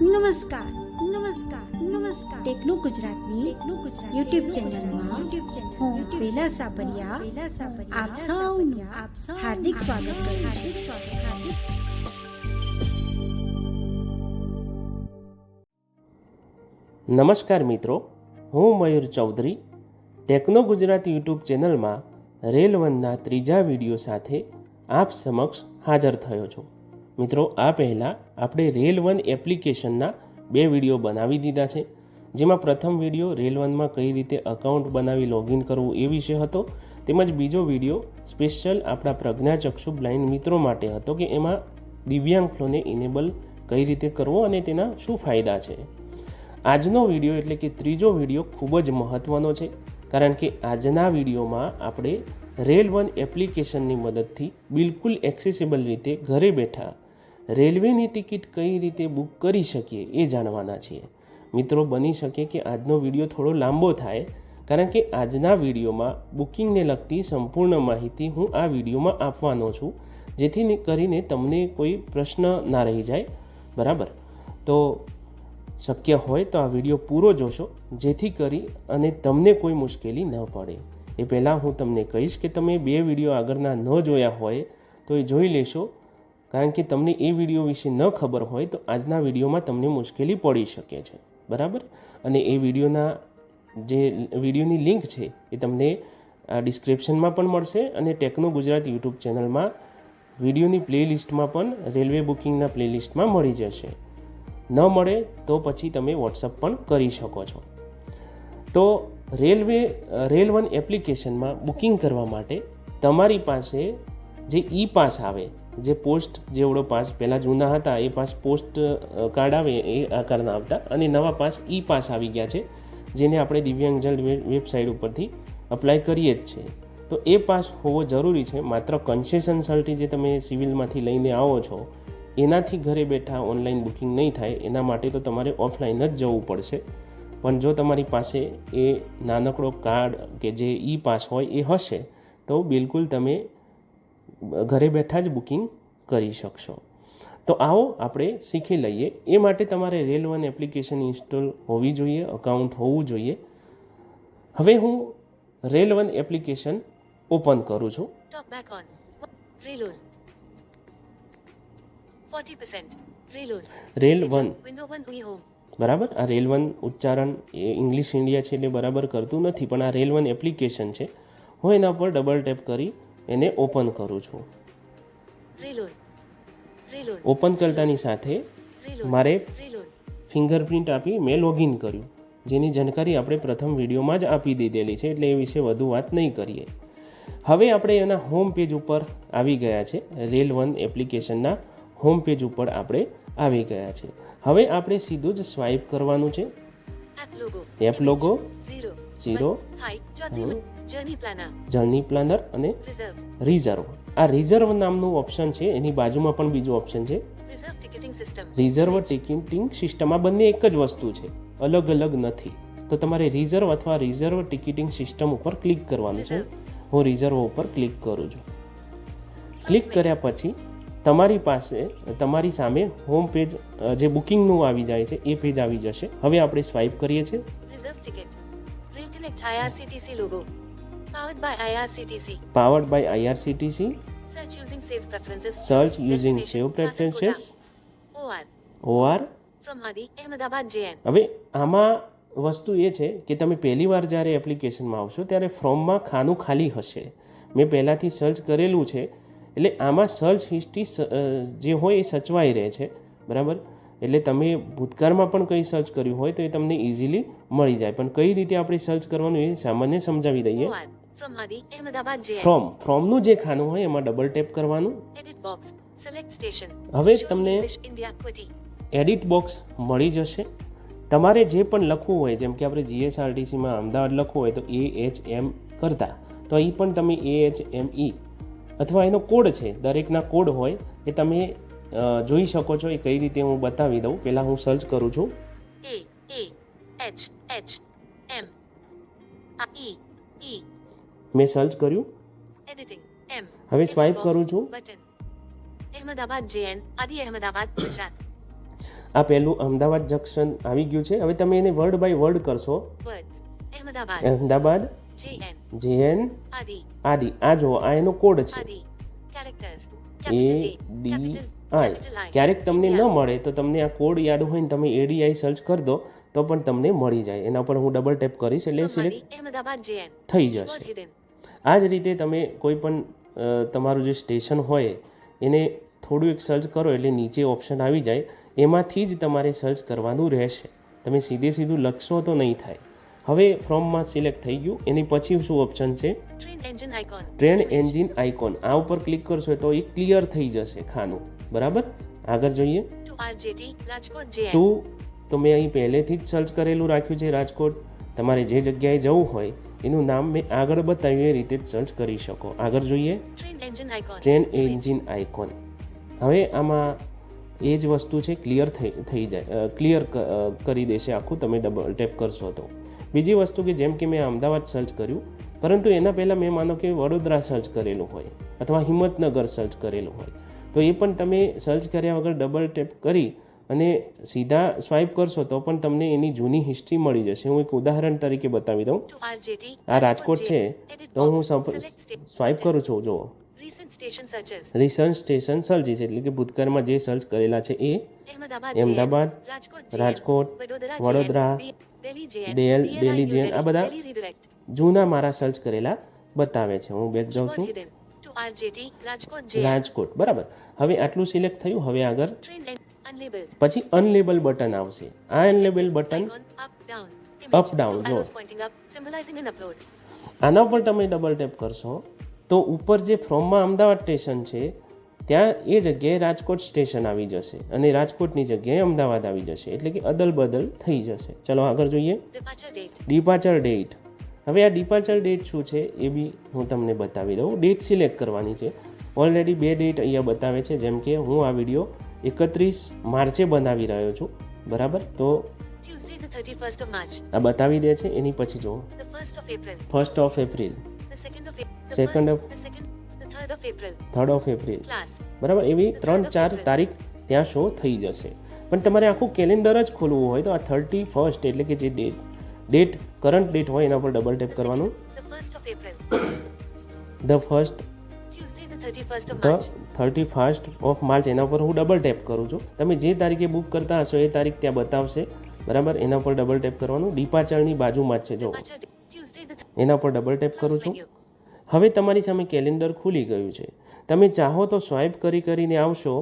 નમસ્કાર નમસ્કાર નમસ્કાર ટેકનો ગુજરાતની યુટ્યુબ ચેનલમાં હું બેલા સાપરિયા આપ સૌનું હાર્દિક સ્વાગત કરું છું. નમસ્કાર મિત્રો, હું મયુર ચૌધરી ટેકનો ગુજરાત યુટ્યુબ ચેનલમાં રેલ 1ના ત્રીજા વિડીયો સાથે આપ સમક્ષ હાજર થયો છું. મિત્રો, આ પહેલાં આપણે રેલ 1 એપ્લિકેશનના 2 વિડીયો બનાવી દીધા છે, જેમાં પ્રથમ વિડીયો રેલ 1માં કઈ રીતે અકાઉન્ટ બનાવી લોગિન કરવું એ વિશે હતો, તેમજ બીજો વિડીયો સ્પેશિયલ આપણા પ્રજ્ઞાચક્ષુ બ્લાઇન્ડ મિત્રો માટે હતો કે એમાં દિવ્યાંગ ફ્લોને ઇનેબલ કઈ રીતે કરવો અને તેના શું ફાયદા છે. આજનો વિડીયો એટલે કે ત્રીજો વિડીયો ખૂબ જ મહત્ત્વનો છે, કારણ કે આજના વિડીયોમાં આપણે રેલ 1 એપ્લિકેશનની મદદથી બિલકુલ એક્સેસિબલ રીતે ઘરે બેઠા રેલવેની ટિકિટ કઈ રીતે બુક કરી શકીએ એ જાણવાના છીએ. મિત્રો, બની શકે કે આજનો વિડીયો થોડો લાંબો થાય, કારણ કે આજના વિડીયોમાં બુકિંગને લગતી સંપૂર્ણ માહિતી હું આ વિડીયોમાં આપવાનો છું, જેથી કરીને તમને કોઈ પ્રશ્ન ના રહી જાય. બરાબર? તો શક્ય હોય તો આ વિડીયો પૂરો જોશો, જેથી કરી અને તમને કોઈ મુશ્કેલી ન પડે. એ પહેલાં હું તમને કહીશ કે તમે 2 વિડીયો આગળના ન જોયા હોય તો એ જોઈ લેશો, કારણ કે તમને એ વિડીયો વિશે ન ખબર હોય તો આજના વિડીયોમાં તમને મુશ્કેલી પડી શકે છે. બરાબર? અને એ વિડીયોની લિંક છે એ તમને ડિસ્ક્રિપ્શનમાં પણ મળશે અને ટેકનો ગુજરાત યુટ્યુબ ચેનલમાં વિડીયોની પ્લેલિસ્ટમાં પણ રેલવે બુકિંગના પ્લેલિસ્ટમાં મળી જશે. ન મળે તો પછી તમે વોટ્સઅપ પણ કરી શકો છો. તો રેલ 1 એપ્લિકેશનમાં બુકિંગ કરવા માટે તમારી પાસે જે ઈ પાસ આવે, જે પોસ્ટ જેવડો પાસ પહેલાં જૂના હતા એ પાસ પોસ્ટ કાર્ડ આવે એ આકારના આવતા, અને નવા પાસ ઈ પાસ આવી ગયા છે, જેને આપણે દિવ્યાંગજન વેબસાઇટ ઉપરથી અપ્લાય કરીએ જ છે. તો એ પાસ હોવો જરૂરી છે. માત્ર કન્સેશન સર્ટી જે તમે સિવિલમાંથી લઈને આવો છો એનાથી ઘરે બેઠા ઓનલાઈન બુકિંગ નહીં થાય, એના માટે તો તમારે ઓફલાઈન જ જવું પડશે. પણ જો તમારી પાસે એ નાનકડો કાર્ડ કે જે ઈ પાસ હોય એ હશે તો બિલકુલ તમે ઘરે બેઠા જ બુકિંગ કરી શકશો. તો આવો આપણે શીખી લઈએ. એ માટે તમારે રેલ 1 એપ્લિકેશન ઇન્સ્ટોલ હોવી જોઈએ, અકાઉન્ટ હોવું જોઈએ. હવે હું રેલ 1 એપ્લિકેશન ઓપન કરું છું. રેલ 1, બરાબર. આ રેલ 1 ઉચ્ચારણ એ ઇંગ્લિશ ઇન્ડિયા છે એટલે બરાબર કરતું નથી, પણ આ રેલ 1 એપ્લિકેશન છે. હું એના પર ડબલ ટેપ કરી એને ઓપન કરું છું. ઓપન કરતાની સાથે મારે ફિંગરપ્રિન્ટ આપી મેં લોગિન કર્યું, જેની જાણકારી આપણે પ્રથમ વિડીયોમાં જ આપી દીધેલી છે, એટલે એ વિશે વધુ વાત નહીં કરીએ. હવે આપણે એના હોમ પેજ ઉપર આવી ગયા છે. રેલ 1 એપ્લિકેશનના હોમ પેજ ઉપર આપણે આવી ગયા છે. હવે આપણે સીધું જ સ્વાઇપ કરવાનું છે. એપ લોગો 0, જર્ની પ્લાનર અને રિઝર્વ. આ રિઝર્વ નામનું ઓપ્શન છે, એની બાજુમાં પણ બીજું ઓપ્શન છે રિઝર્વ ટિકિટિંગ સિસ્ટમ. આ બંને એક જ વસ્તુ છે, અલગ અલગ નથી. તો તમારે રિઝર્વ અથવા રિઝર્વ ટિકિટિંગ સિસ્ટમ ઉપર ક્લિક કરવાનું છે. હું રિઝર્વ ઉપર ક્લિક કરું છું. ક્લિક કર્યા પછી તમારી સામે હોમ પેજ જે બુકિંગનું આવી જાય છે એ પેજ આવી જશે. હવે આપણે સ્વાઇપ કરીએ છીએ. Powered by IRCTC. Search using save preferences. OR. હવે આમાં વસ્તુ એ છે કે તમે પહેલી વાર જ્યારે એપ્લિકેશનમાં આવશો ત્યારે ફ્રોમમાં ખાનું ખાલી હશે. મેં પહેલાંથી સર્ચ કરેલું છે, એટલે આમાં સર્ચ હિસ્ટ્રી જે હોય એ સચવાઈ રહે છે. બરાબર? એટલે તમે ભૂતકાળમાં પણ કંઈ સર્ચ કર્યું હોય તો એ તમને ઇઝીલી મળી જાય. પણ કઈ રીતે આપણે સર્ચ કરવાનું એ સામાન્ય સમજાવી દઈએ. ફ્રોમનું જે ખાનું હોય એમાં ડબલ ટેપ કરવાનું. હવે તમને એડિટ બોક્સ મળી જશે. તમારે જે પણ લખવું હોય, જેમ કે આપણે GSRTCમાં અમદાવાદ લખવું હોય તો AHM કરતા, તો અહીં પણ તમે AHME અથવા એનો કોડ છે, દરેકના કોડ હોય એ તમે જોઈ શકો છો. એ કઈ રીતે હું બતાવી દઉં. પહેલાં હું સર્ચ કરું છું. મેં સર્ચ કર્યું. હવે સ્વાઇપ કરું છું. આ પહેલું અમદાવાદ જંકશન આવી ગયું છે. હવે તમે એને વર્ડ બાય વર્ડ કરશો. Words. Ahmedabad. Ahmedabad, JN. JN, Adi. આદિ. આ જુઓ, આ એનો કોડ છે. Adi. Characters. A Capital A. D Capital. I. Capital I. ક્યારેક તમને ન India. મળે તો તમને આ કોડ યાદ હોય ને તમે ADI સર્ચ કરી દો તો પણ તમને મળી જાય. એના પર હું ડબલ ટેપ કરીશ એટલે From select Adi, Ahmedabad, JN. થઈ Keyboard જશે. hidden. આ જ રીતે તમે કોઈ પણ તમારું જે સ્ટેશન હોય એને થોડું એક સર્ચ કરો એટલે નીચે ઓપ્શન આવી જાય. એમાંથી જ તમારે સર્ચ કરવાનું રહેશે. તમે સીધું લખશો તો નહીં થાય. હવે ફ્રોમમાં સિલેક્ટ થઈ ગયું. એની પછી શું ઓપ્શન છે? Train engine icon. Train Image. Engine icon. આ ઉપર ક્લિક કરશો તો એ ક્લિયર થઈ જશે ખાનું. બરાબર, આગળ જોઈએ. To RJT, Rajkot, JN. તો મેં અહીં પહેલેથી જ સર્ચ કરેલું રાખ્યું છે રાજકોટ. તમારે જે જગ્યાએ જવું હોય એનું નામ મેં આગળ બતાવ્યું એ રીતે જ સર્ચ કરી શકો. આગળ જોઈએ. Train engine icon. Train Image. Engine icon. હવે આમાં એ જ વસ્તુ છે, ક્લિયર થઈ જાય, ક્લિયર કરી દેશે આખું તમે ડબલ ટેપ કરશો તો. બીજી વસ્તુ કે જેમ કે મેં અમદાવાદ સર્ચ કર્યું, પરંતુ એના પહેલાં મેં માનો કે વડોદરા સર્ચ કરેલું હોય અથવા હિંમતનગર સર્ચ કરેલું હોય તો એ પણ તમે સર્ચ કર્યા વગર ડબલ ટેપ કરી અને સીધા સ્વાઇપ કરશો તો પણ તમને એની જૂની હિસ્ટ્રી મળી જશે. હું એક ઉદાહરણ તરીકે બતાવી દઉં. To RJT, આ રાજકોટ છે Edit તો હું box. Select state. સ્વાઇપ કરું છું. જુઓ, Recent station searches. Research station searches એટલે કે ભૂતકાળમાં જે સર્ચ કરેલા છે એ Ahmedabad, Ahmedabad, JN. Rajkot, JN. Rajkot, Vadodara, Vadodara, JN. Delhi, JN. Delhi, DLI, JN. આ બધા Delhi redirect. જૂના મારા સર્ચ કરેલા બતાવે છે. હું બેક જાઉં Keyboard છું. hidden. To RJT, Rajkot, JN. Rajkot. બરાબર, હવે આટલું સિલેક્ટ થયું. હવે આગળ Train unlabeled. પછી અનલેબલ બટન આવશે. આ અનલેબલ button Icon, up, down. Up, down, Two જો. arrows pointing up, symbolizing an upload. આના ઉપર તમે ડબલ ટેપ કરશો તો ઉપર જે ફ્રોમમાં અમદાવાદ સ્ટેશન છે ત્યાં એ જગ્યાએ રાજકોટ સ્ટેશન આવી જશે અને રાજકોટની જગ્યાએ અમદાવાદ આવી જશે. એટલે કે અદલ બદલ થઈ જશે. ચલો આગળ જોઈએ. Departure date. Departure date. હવે આ ડિપાર્ચર ડેટ શું છે એ બી હું તમને બતાવી દઉં. ડેટ સિલેક્ટ કરવાની છે. ઓલરેડી 2 ડેટ અહીંયા બતાવે છે. જેમ કે હું આ વિડીયો 31 માર્ચે બનાવી રહ્યો છું. બરાબર, તો Tuesday, the 31st of March. આ બતાવી દે છે. એની પછી જુઓ, The 1st of April. 1st of April, The 2nd of April. The Second first, of- The 2nd. The 3rd of April. 3rd of April. Class. બરાબર, એવી 3-4 તારીખ ત્યાં શો થઈ જશે. પણ તમારે આખું કેલેન્ડર જ ખોલવું હોય તો આ 31st એટલે કે જે ડેટ કરંટ ડેટ હોય એના પર ડબલ ટેપ The કરવાનું. 2nd. The 1st of April. The first Tuesday, the 31st of the March. 31st of March એના પર હું ડબલ ટેપ કરું છું. તમે જે તારીખે બુક કરતા હશો એ તારીખ ત્યાં બતાવશે. બરાબર, એના પર ડબલ ટેપ કરવાનું. ડિપાર્ચરની બાજુમાં જ છે, જો Departure date. Tuesday, the એના પર ડબલ ટેપ કરું plus છું. menu. હવે તમારી સામે કેલેન્ડર ખુલી ગયું છે. તમે ચાહો તો સ્વાઇપ કરીને આવશો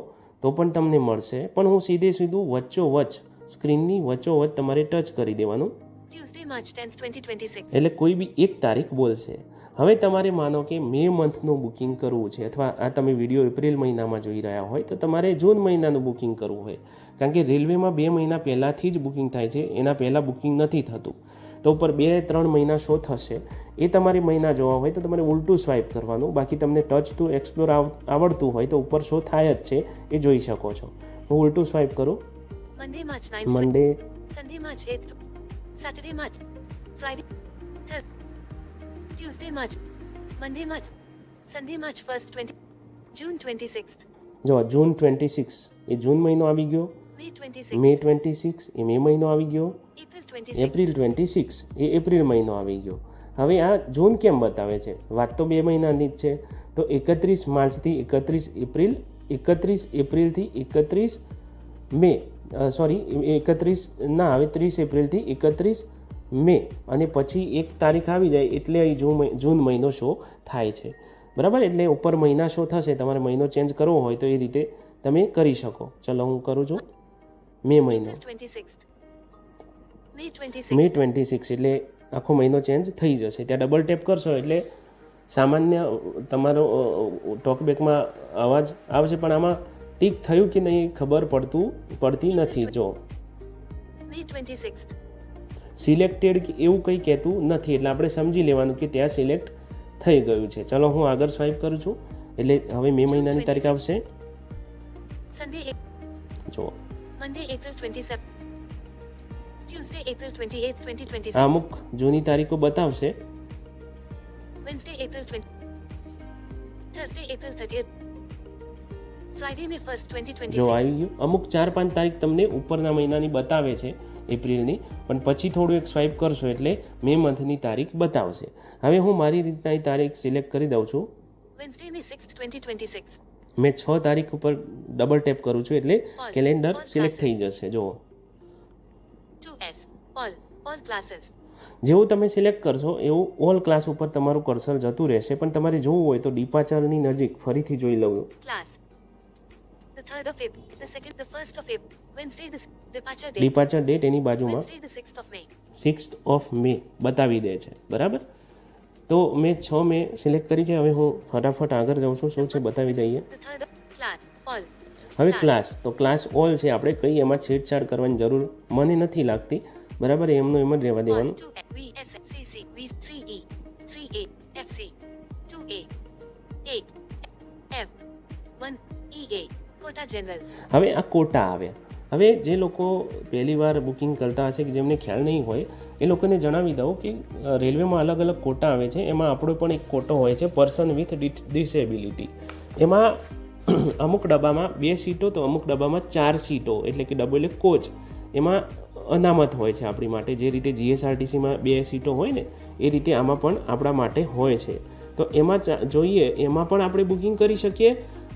તો પણ તમને મળશે, પણ હું સીધું વચ્ચોવચ્ચ સ્ક્રીનની વચ્ચોવચ્ચ તમારે ટચ કરી દેવાનું Tuesday, March 10th, 2026. એટલે કોઈ બી એક તારીખ બોલશે. હવે તમારે માનો કે મે મંથનું બુકિંગ કરવું છે અથવા આ તમે વિડીયો એપ્રિલ મહિનામાં જોઈ રહ્યા હોય તો તમારે જૂન મહિનાનું બુકિંગ કરવું હોય, કારણ કે રેલવેમાં 2 મહિના પહેલાંથી જ બુકિંગ થાય છે, એના પહેલાં બુકિંગ નથી થતું. તો ઉપર 2-3 મહિના શો થશે. એ તમારે મહિના જોવા હોય તો તમારે ઉલટું સ્વાઇપ કરવાનું. બાકી તમને ટચ ટુ એક્સપ્લોર આવડતું હોય તો ઉપર શો થાય જ છે, એ જોઈ શકો છો. હું ઉલટું સ્વાઇપ કરું. Monday, March 9th. મંડે, Sunday, March 8th. Saturday, March. Friday. Third. Tuesday, March. Monday, March. Sunday, March 1st, 20. June 26th. જો જૂન 26 એ જૂન મહિનો આવી ગયો. May 26th. મે 26 એ મે મહિનો આવી ગયો. April 26th. એપ્રિલ 26 એ એપ્રિલ મહિનો આવી ગયો. હવે આ જૂન કેમ બતાવે છે? વાત તો 2 મહિનાની જ છે. તો 31 માર્ચથી 31 એપ્રિલ, 31 એપ્રિલથી 31 મે, 31 ના હવે 30 એપ્રિલથી 31 મે અને પછી એક તારીખ આવી જાય એટલે અહીં જૂન મહિનો શો થાય છે. બરાબર, એટલે ઉપર મહિના શો થશે. તમારે મહિનો ચેન્જ કરવો હોય તો એ રીતે તમે કરી શકો. ચલો હું કરું છું મે મહિનો. April 26th. May 26th. મે 26 એટલે આખો મહિનો ચેન્જ થઈ જશે. ત્યાં ડબલ ટેપ કરશો એટલે સામાન્ય તમારો ટોકબેકમાં અવાજ આવશે, પણ આમાં ટીક થયું કે નહીં ખબર પડતી નથી. જો May 26th. સિલેક્ટેડ કે એવું કંઈ કહેતું નથી, એટલે આપણે સમજી લેવાનું કે ત્યાં સિલેક્ટ થઈ ગયું છે. ચલો હું આગળ સ્વાઇપ કરું છું એટલે હવે મે મહિનાની તારીખ આવશે. Sunday, જો Monday, April 27th. Tuesday, April 28th, 2026. આ અમુક જૂની તારીખો બતાવશે. Wednesday, April 20th. Thursday, April 30th. Friday, May 1st, જો 2026. આવી ગયું. અમુક 4-5 તારીખ તમને ઉપરના મહિનાની બતાવે છે એપ્રિલની, પણ પછી થોડું એક સ્વાઇપ કરશો એટલે મે મંથની તારીખ બતાવશે. હવે હું મારી રીતના એ તારીખ સિલેક્ટ કરી દઉં છું. Wednesday, May 6th, 2026. મેં 6 તારીખ ઉપર ડબલ ટેપ કરું છું એટલે કેલેન્ડર all સિલેક્ટ થઈ classes. જશે. જુઓ 2S. All classes. જેવું તમે સિલેક્ટ કરશો એવું ઓલ ક્લાસ ઉપર તમારું કર્સર જતું રહેશે, પણ તમારે જોવું હોય તો ડિપાર્ચરની નજીક ફરીથી જોઈ લઉં. Class. The 3rd of April. The 2nd, the 1st of April. Wednesday, the departure date. Departure date એની બાજુમાં Wednesday, the 6th of May. 6th of May બતાવી દે છે. બરાબર, તો મેં 6 મે સિલેક્ટ કરી છે. હવે હું ફટાફટ આગળ જાઉં છું. શું છે બતાવી દઈએ. The 3rd of class. All. હવે ક્લાસ, તો ક્લાસ ઓલ છે. આપણે કંઈ એમાં છેડછાડ કરવાની જરૂર મને નથી લાગતી. બરાબર, એમનું એમ જ રહેવા All. દેવાનું. 2 VS CC V 3E 3A FC 2A 8 F 1 EA Quota General. હવે આ કોટા આવ્યા. હવે જે લોકો પહેલી વાર બુકિંગ કરતા હશે કે જેમને ખ્યાલ નહીં હોય એ લોકોને જણાવી દઉં કે રેલવેમાં અલગ અલગ કોટા આવે છે. એમાં આપણો પણ એક કોટો હોય છે પર્સન વિથ ડિસેબિલિટી. એમાં અમુક ડબ્બામાં 2 સીટો તો અમુક ડબ્બામાં 4 સીટો એટલે કે ડબલ કોચ એમાં અનામત હોય છે આપણી માટે. જે રીતે જીએસઆરટીસીમાં 2 સીટો હોય ને એ રીતે આમાં પણ આપણા માટે હોય છે. તો એમાં જોઈએ એમાં પણ આપણે બુકિંગ કરી શકીએ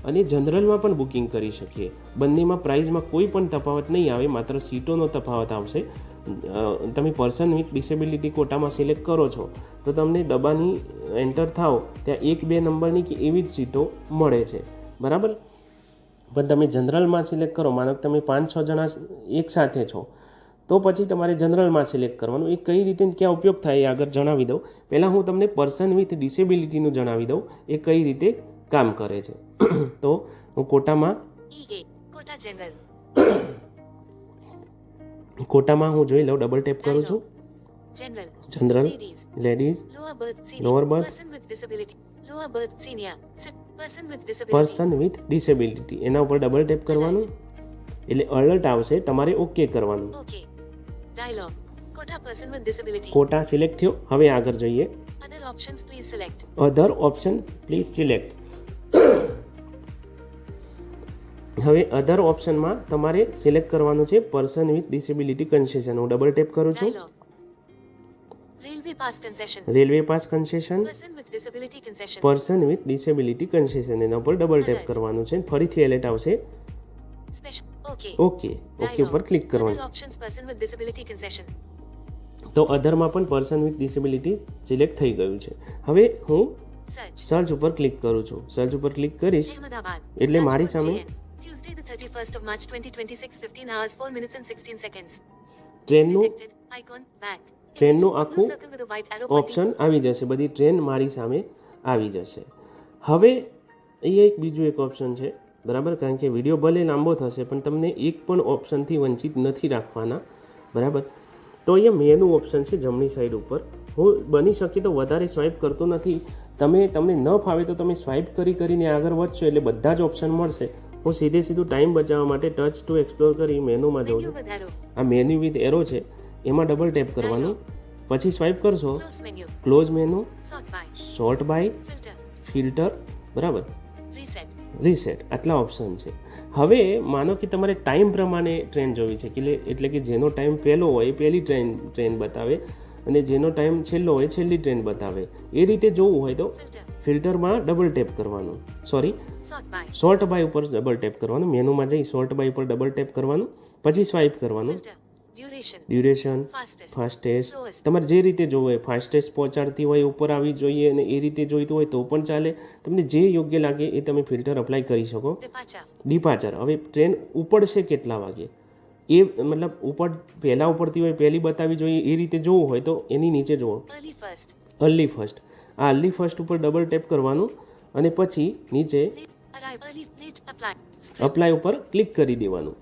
અને જનરલમાં પણ બુકિંગ કરી શકીએ. બંનેમાં પ્રાઇઝમાં કોઈ પણ તફાવત નહીં આવે, માત્ર સીટોનો તફાવત આવશે. તમે પર્સન વિથ ડિસેબિલિટી કોટામાં સિલેક્ટ કરો છો તો તમને ડબ્બાની એન્ટર થાવ ત્યાં 1-2 નંબરની કે એવી જ સીટો મળે છે. બરાબર, પણ તમે જનરલમાં સિલેક્ટ કરો, માનો કે તમે 5-6 જણા એકસાથે છો તો પછી તમારે જનરલમાં સિલેક્ટ કરવાનું. એ કઈ રીતે ક્યાં ઉપયોગ થાય એ આગળ જણાવી દઉં. પહેલાં હું તમને પર્સન વિથ ડિસેબિલિટીનું જણાવી દઉં એ કઈ રીતે કામ કરે છે. તો હું કોટામાં EA Quota General. હું જોઈ લઉં, ડબલ ટેપ કરું છું. General. General, Ladies. Ladies, Lower berth senior. Lower berth. Person with disability. Lower berth senior. Person with disability. Person with disability એના ઉપર ડબલ ટેપ કરવાનું એટલે અલર્ટ આવશે. તમારે ઓકે કરવાનું. Okay. Dialog. Quota person with disability. Quota select થયો. હવે આગળ જોઈએ. Other options please select. Other option please select. હવે અધર ઓપ્શનમાં તમારે સિલેક્ટ કરવાનું છે પર્સન વિથ ડિસેબિલિટી કન્સેશન. હું ડબલ ટેપ કરું છું. Dialog. Railway pass concession. Railway pass concession, Person with disability concession. Person with disability concession એના ઉપર ડબલ ટેપ કરવાનું છે. ફરીથી એલર્ટ આવશે. Special. Okay. ઓકે ઉપર ક્લિક Other કરવાનું. options person with disability concession. તો અધરમાં પણ પર્સન વિથ ડિસેબિલિટી સિલેક્ટ થઈ ગયું છે. હવે હું Search. સર્ચ ઉપર ક્લિક કરું છું. સર્ચ ઉપર ક્લિક કરીશ Ahmedabad. એટલે મારી Rajkot, સામે JN. Tuesday the 31st of March 2026 15 hours 4 minutes and 16 seconds. ટ્રેનનું Detected. Icon. Back. ટ્રેનનું Image. આખું Blue circle with a white arrow pointing. Option આવી જશે. બધી ટ્રેન મારી સામે આવી જશે. હવે એ એક બીજું એક ઓપ્શન છે. બરાબર, કારણ કે વિડીયો ભલે લાંબો થશે પણ તમને એક પણ ઓપ્શનથી વંચિત નથી રાખવાના. બરાબર, તો અહીંયા મેનુ ઓપ્શન છે જમણી સાઈડ ઉપર. હું બની શકે તો વધારે સ્વાઇપ કરતો નથી. તમને ન ફાવે તો તમે સ્વાઇપ કરીને આગળ વધશો એટલે બધા જ ઓપ્શન મળશે. હું સીધું ટાઈમ બચાવવા માટે ટચ ટુ એક્સપ્લોર કરી મેનુમાં જાઉં Menu છું. with arrow. આ મેનુ વિથ એરો છે એમાં ડબલ ટેપ કરવાનું. પછી સ્વાઇપ કરશો Close menu. Close menu, Sort by. Sort by, Filter. Filter, બરાબર, Reset. રીસેટ, આટલા ઓપ્શન છે. હવે માનો કે તમારે ટાઈમ પ્રમાણે ટ્રેન જોવી છે એટલે કે જેનો ટાઈમ પહેલો હોય એ પહેલી ટ્રેન બતાવે અને જેનો ટાઈમ છેલ્લો હોય છેલ્લી ટ્રેન બતાવે. એ રીતે જોવું હોય તો Filter. ફિલ્ટરમાં ડબલ ટેપ કરવાનું. Sort by. સોર્ટ બાય ઉપર ડબલ ટેપ કરવાનું. મેનુમાં જઈ સોર્ટ બાય ઉપર ડબલ ટેપ કરવાનું. પછી સ્વાઇપ કરવાનું. Filter. Duration. Duration, Fastest. Fastest, Slowest. તમારે જે રીતે જોવું હોય ફાસ્ટેસ્ટ પહોંચાડતી હોય ઉપર આવી જોઈએ અને એ રીતે જોઈતું હોય તો પણ ચાલે. તમને જે યોગ્ય લાગે એ તમે ફિલ્ટર અપ્લાય કરી શકો. Departure. ડિપાર્ચર, હવે ટ્રેન ઉપડશે કેટલા વાગે એ મતલબ પહેલાં ઉપડતી હોય પહેલી બતાવી જોઈએ એ રીતે જોવું હોય તો એની નીચે જુઓ Early first. Early first. આ અર્લી ફર્સ્ટ ઉપર ડબલ ટેપ કરવાનું અને પછી નીચે Late. Arrive early. Late. Apply. Script. Apply ઉપર ક્લિક કરી દેવાનું.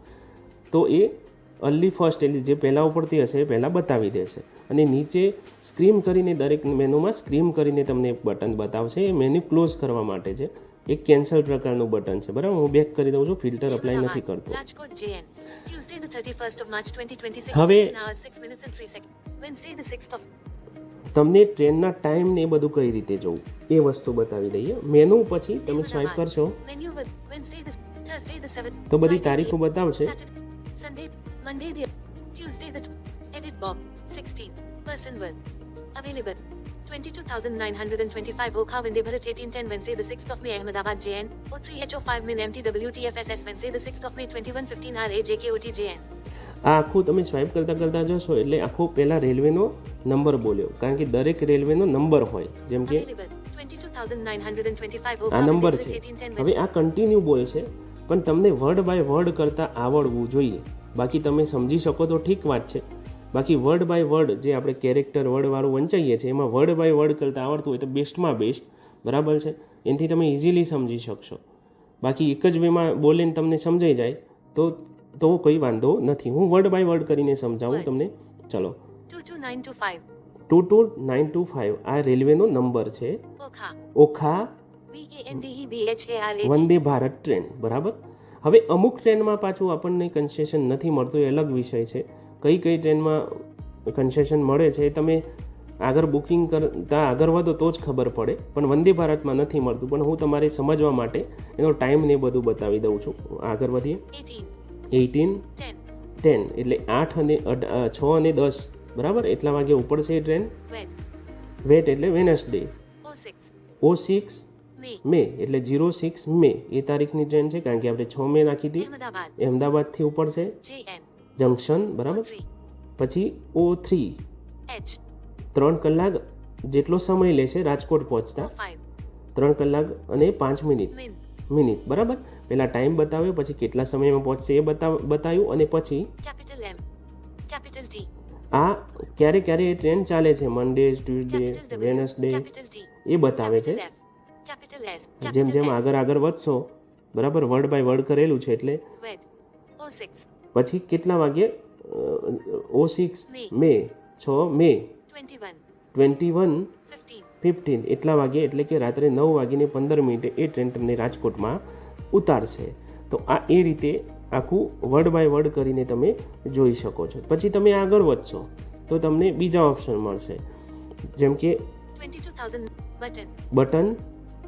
તો એ અર્લી ફર્સ્ટ એટલે જે પહેલાં ઉપડતી હશે એ પહેલાં બતાવી દેશે. અને નીચે સ્ક્રીમ કરીને દરેક મેનુમાં સ્ક્રીમ કરીને તમને એક બટન બતાવશે. એ મેન્યુ ક્લોઝ કરવા માટે છે. એક કેન્સલ પ્રકારનું બટન છે. બરાબર, હું બેક કરી દઉં છું. ફિલ્ટર અપ્લાય નથી કરતો. Rajkot, JN. Tuesday the 31st of March 2026 હવે 15 hours 6 minutes and 3 seconds. Wednesday the 6th of તમને ટ્રેનના ટાઈમ ને એ બધું કઈ રીતે જોવું એ વસ્તુ બતાવી દઈએ. મેનુ પછી તમે સ્વાઇપ કરશો Menu with Wednesday the Thursday the 7th. તો બધી Friday તારીખો the બતાવશે. Saturday, Sunday, Monday the Tuesday the edit box 16 person worth available 22,925 Okha Vande Bharat 1810 Wednesday the 6th of May Ahmedabad JN O3HO5 Min MTWTFSS Wednesday the 6th of May 2115 RA JKOT JN. આ આખું તમે swipe કરતા જશો એટલે આખો પહેલા રેલવેનો number બોલ્યો, કારણ કે દરેક રેલવેનો નંબર હોય, જેમ કે Available 22,925 Okha આ Vande નંબર Bharat છે. 1810 હવે આ કન્ટિન્યુ બોલશે, પણ તમને વર્ડ બાય વર્ડ કરતાં આવડવું જોઈએ. બાકી તમે સમજી શકો તો ઠીક વાત છે, બાકી વર્ડ બાય વર્ડ જે આપણે કેરેક્ટર વર્ડવાળું વંચાઈએ છીએ એમાં વર્ડ બાય વર્ડ કરતાં આવડતું હોય તો બેસ્ટમાં બેસ્ટ, બરાબર છે. એનાથી તમે ઇઝીલી સમજી શકશો. બાકી એક જ વેમાં બોલીને તમને સમજાઈ જાય તો કોઈ વાંધો નથી. હું વર્ડ બાય વર્ડ કરીને સમજાવું તમને. ચલો, 22925 22925 આ રેલવેનો નંબર છે. Okha Okha VANDEBHARA Vande Bharat train, બરાબર. હવે અમુક ટ્રેનમાં પાછું આપણને કન્સેશન નથી મળતું, એ અલગ વિષય છે. કઈ ટ્રેનમાં કન્સેશન મળે છે એ તમે આગળ બુકિંગ કરતાં આગળ વધો તો જ ખબર પડે, પણ વંદે ભારતમાં નથી મળતું. પણ હું તમારે સમજવા માટે એનો ટાઈમ ને બધું બતાવી દઉં છું. આગળ વધીએ. 18 10 10 એટલે 8 અને 6 અને 10, બરાબર. એટલા વાગે ઉપડશે એ ટ્રેન. Wed વેટ એટલે વેનસડે. 06 06 May મે એટલે 06 મે એ તારીખની ટ્રેન છે, કારણ કે આપણે 6 મે નાખી હતી. Ahmedabad અમદાવાદથી ઉપડશે JN જંકશન, બરાબર. O3 પછી O3 H 3 કલાક જેટલો સમય લેશે રાજકોટ પહોંચતા, O5 3 કલાક અને 5 Min મિનિટ, બરાબર. પહેલાં ટાઈમ બતાવ્યો, પછી કેટલા સમયમાં પહોંચશે એ બતાવ્યું, અને પછી capital M capital T આ ક્યારે એ ટ્રેન ચાલે છે, Monday, Tuesday, capital W Wednesday capital T એ બતાવે છે. capital F capital S જેમ capital S આગળ વધશો, બરાબર, વર્ડ બાય વર્ડ કરેલું છે એટલે Wed O6 પછી કેટલા વાગે O6 May મે 6 મે 21 21 15 15 એટલા વાગે, એટલે કે રાત્રે 9:15 એ ટ્રેન તમને રાજકોટમાં ઉતારશે. તો આ એ રીતે આખું વર્ડ બાય વર્ડ કરીને તમે જોઈ શકો છો. પછી તમે આગળ વધશો તો તમને બીજા ઓપ્શન મળશે, જેમ કે 22,000 button બટન.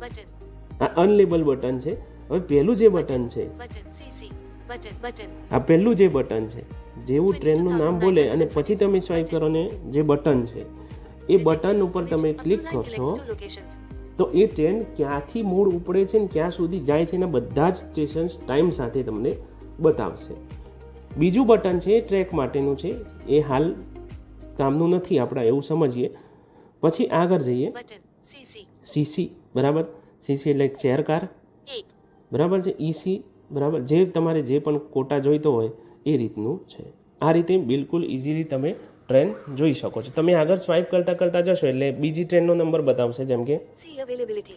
button આ અનલેબલ બટન છે. હવે પહેલું જે બટન છે, button CC button આ પહેલું જે બટન છે, જેવું ટ્રેનનું નામ બોલે અને પછી તમે સ્વાઇપ કરો ને જે બટન છે એ બટન ઉપર તમે ક્લિક કરશો તો એ ટ્રેન ક્યાંથી મૂળ ઉપડે છે ને ક્યાં સુધી જાય છે એના બધા જ સ્ટેશન ટાઈમ સાથે તમને બતાવશે. બીજું બટન છે એ ટ્રેક માટેનું છે, એ હાલ કામનું નથી આપણા, એવું સમજીએ. પછી આગળ જઈએ. button CC સીસી, બરાબર. સીસી એટલે ચેર કાર, 8 બરાબર છે. ઈસી, બરાબર, જે તમારે જે પણ કોટા જોઈતો હોય એ રીતનું છે. આ રીતે બિલકુલ ઇઝીલી તમે ટ્રેન જોઈ શકો છો. તમે આગળ સ્વાઇપ કરતા જશો એટલે બીજી ટ્રેનનો નંબર બતાવશે, જેમ કે C availability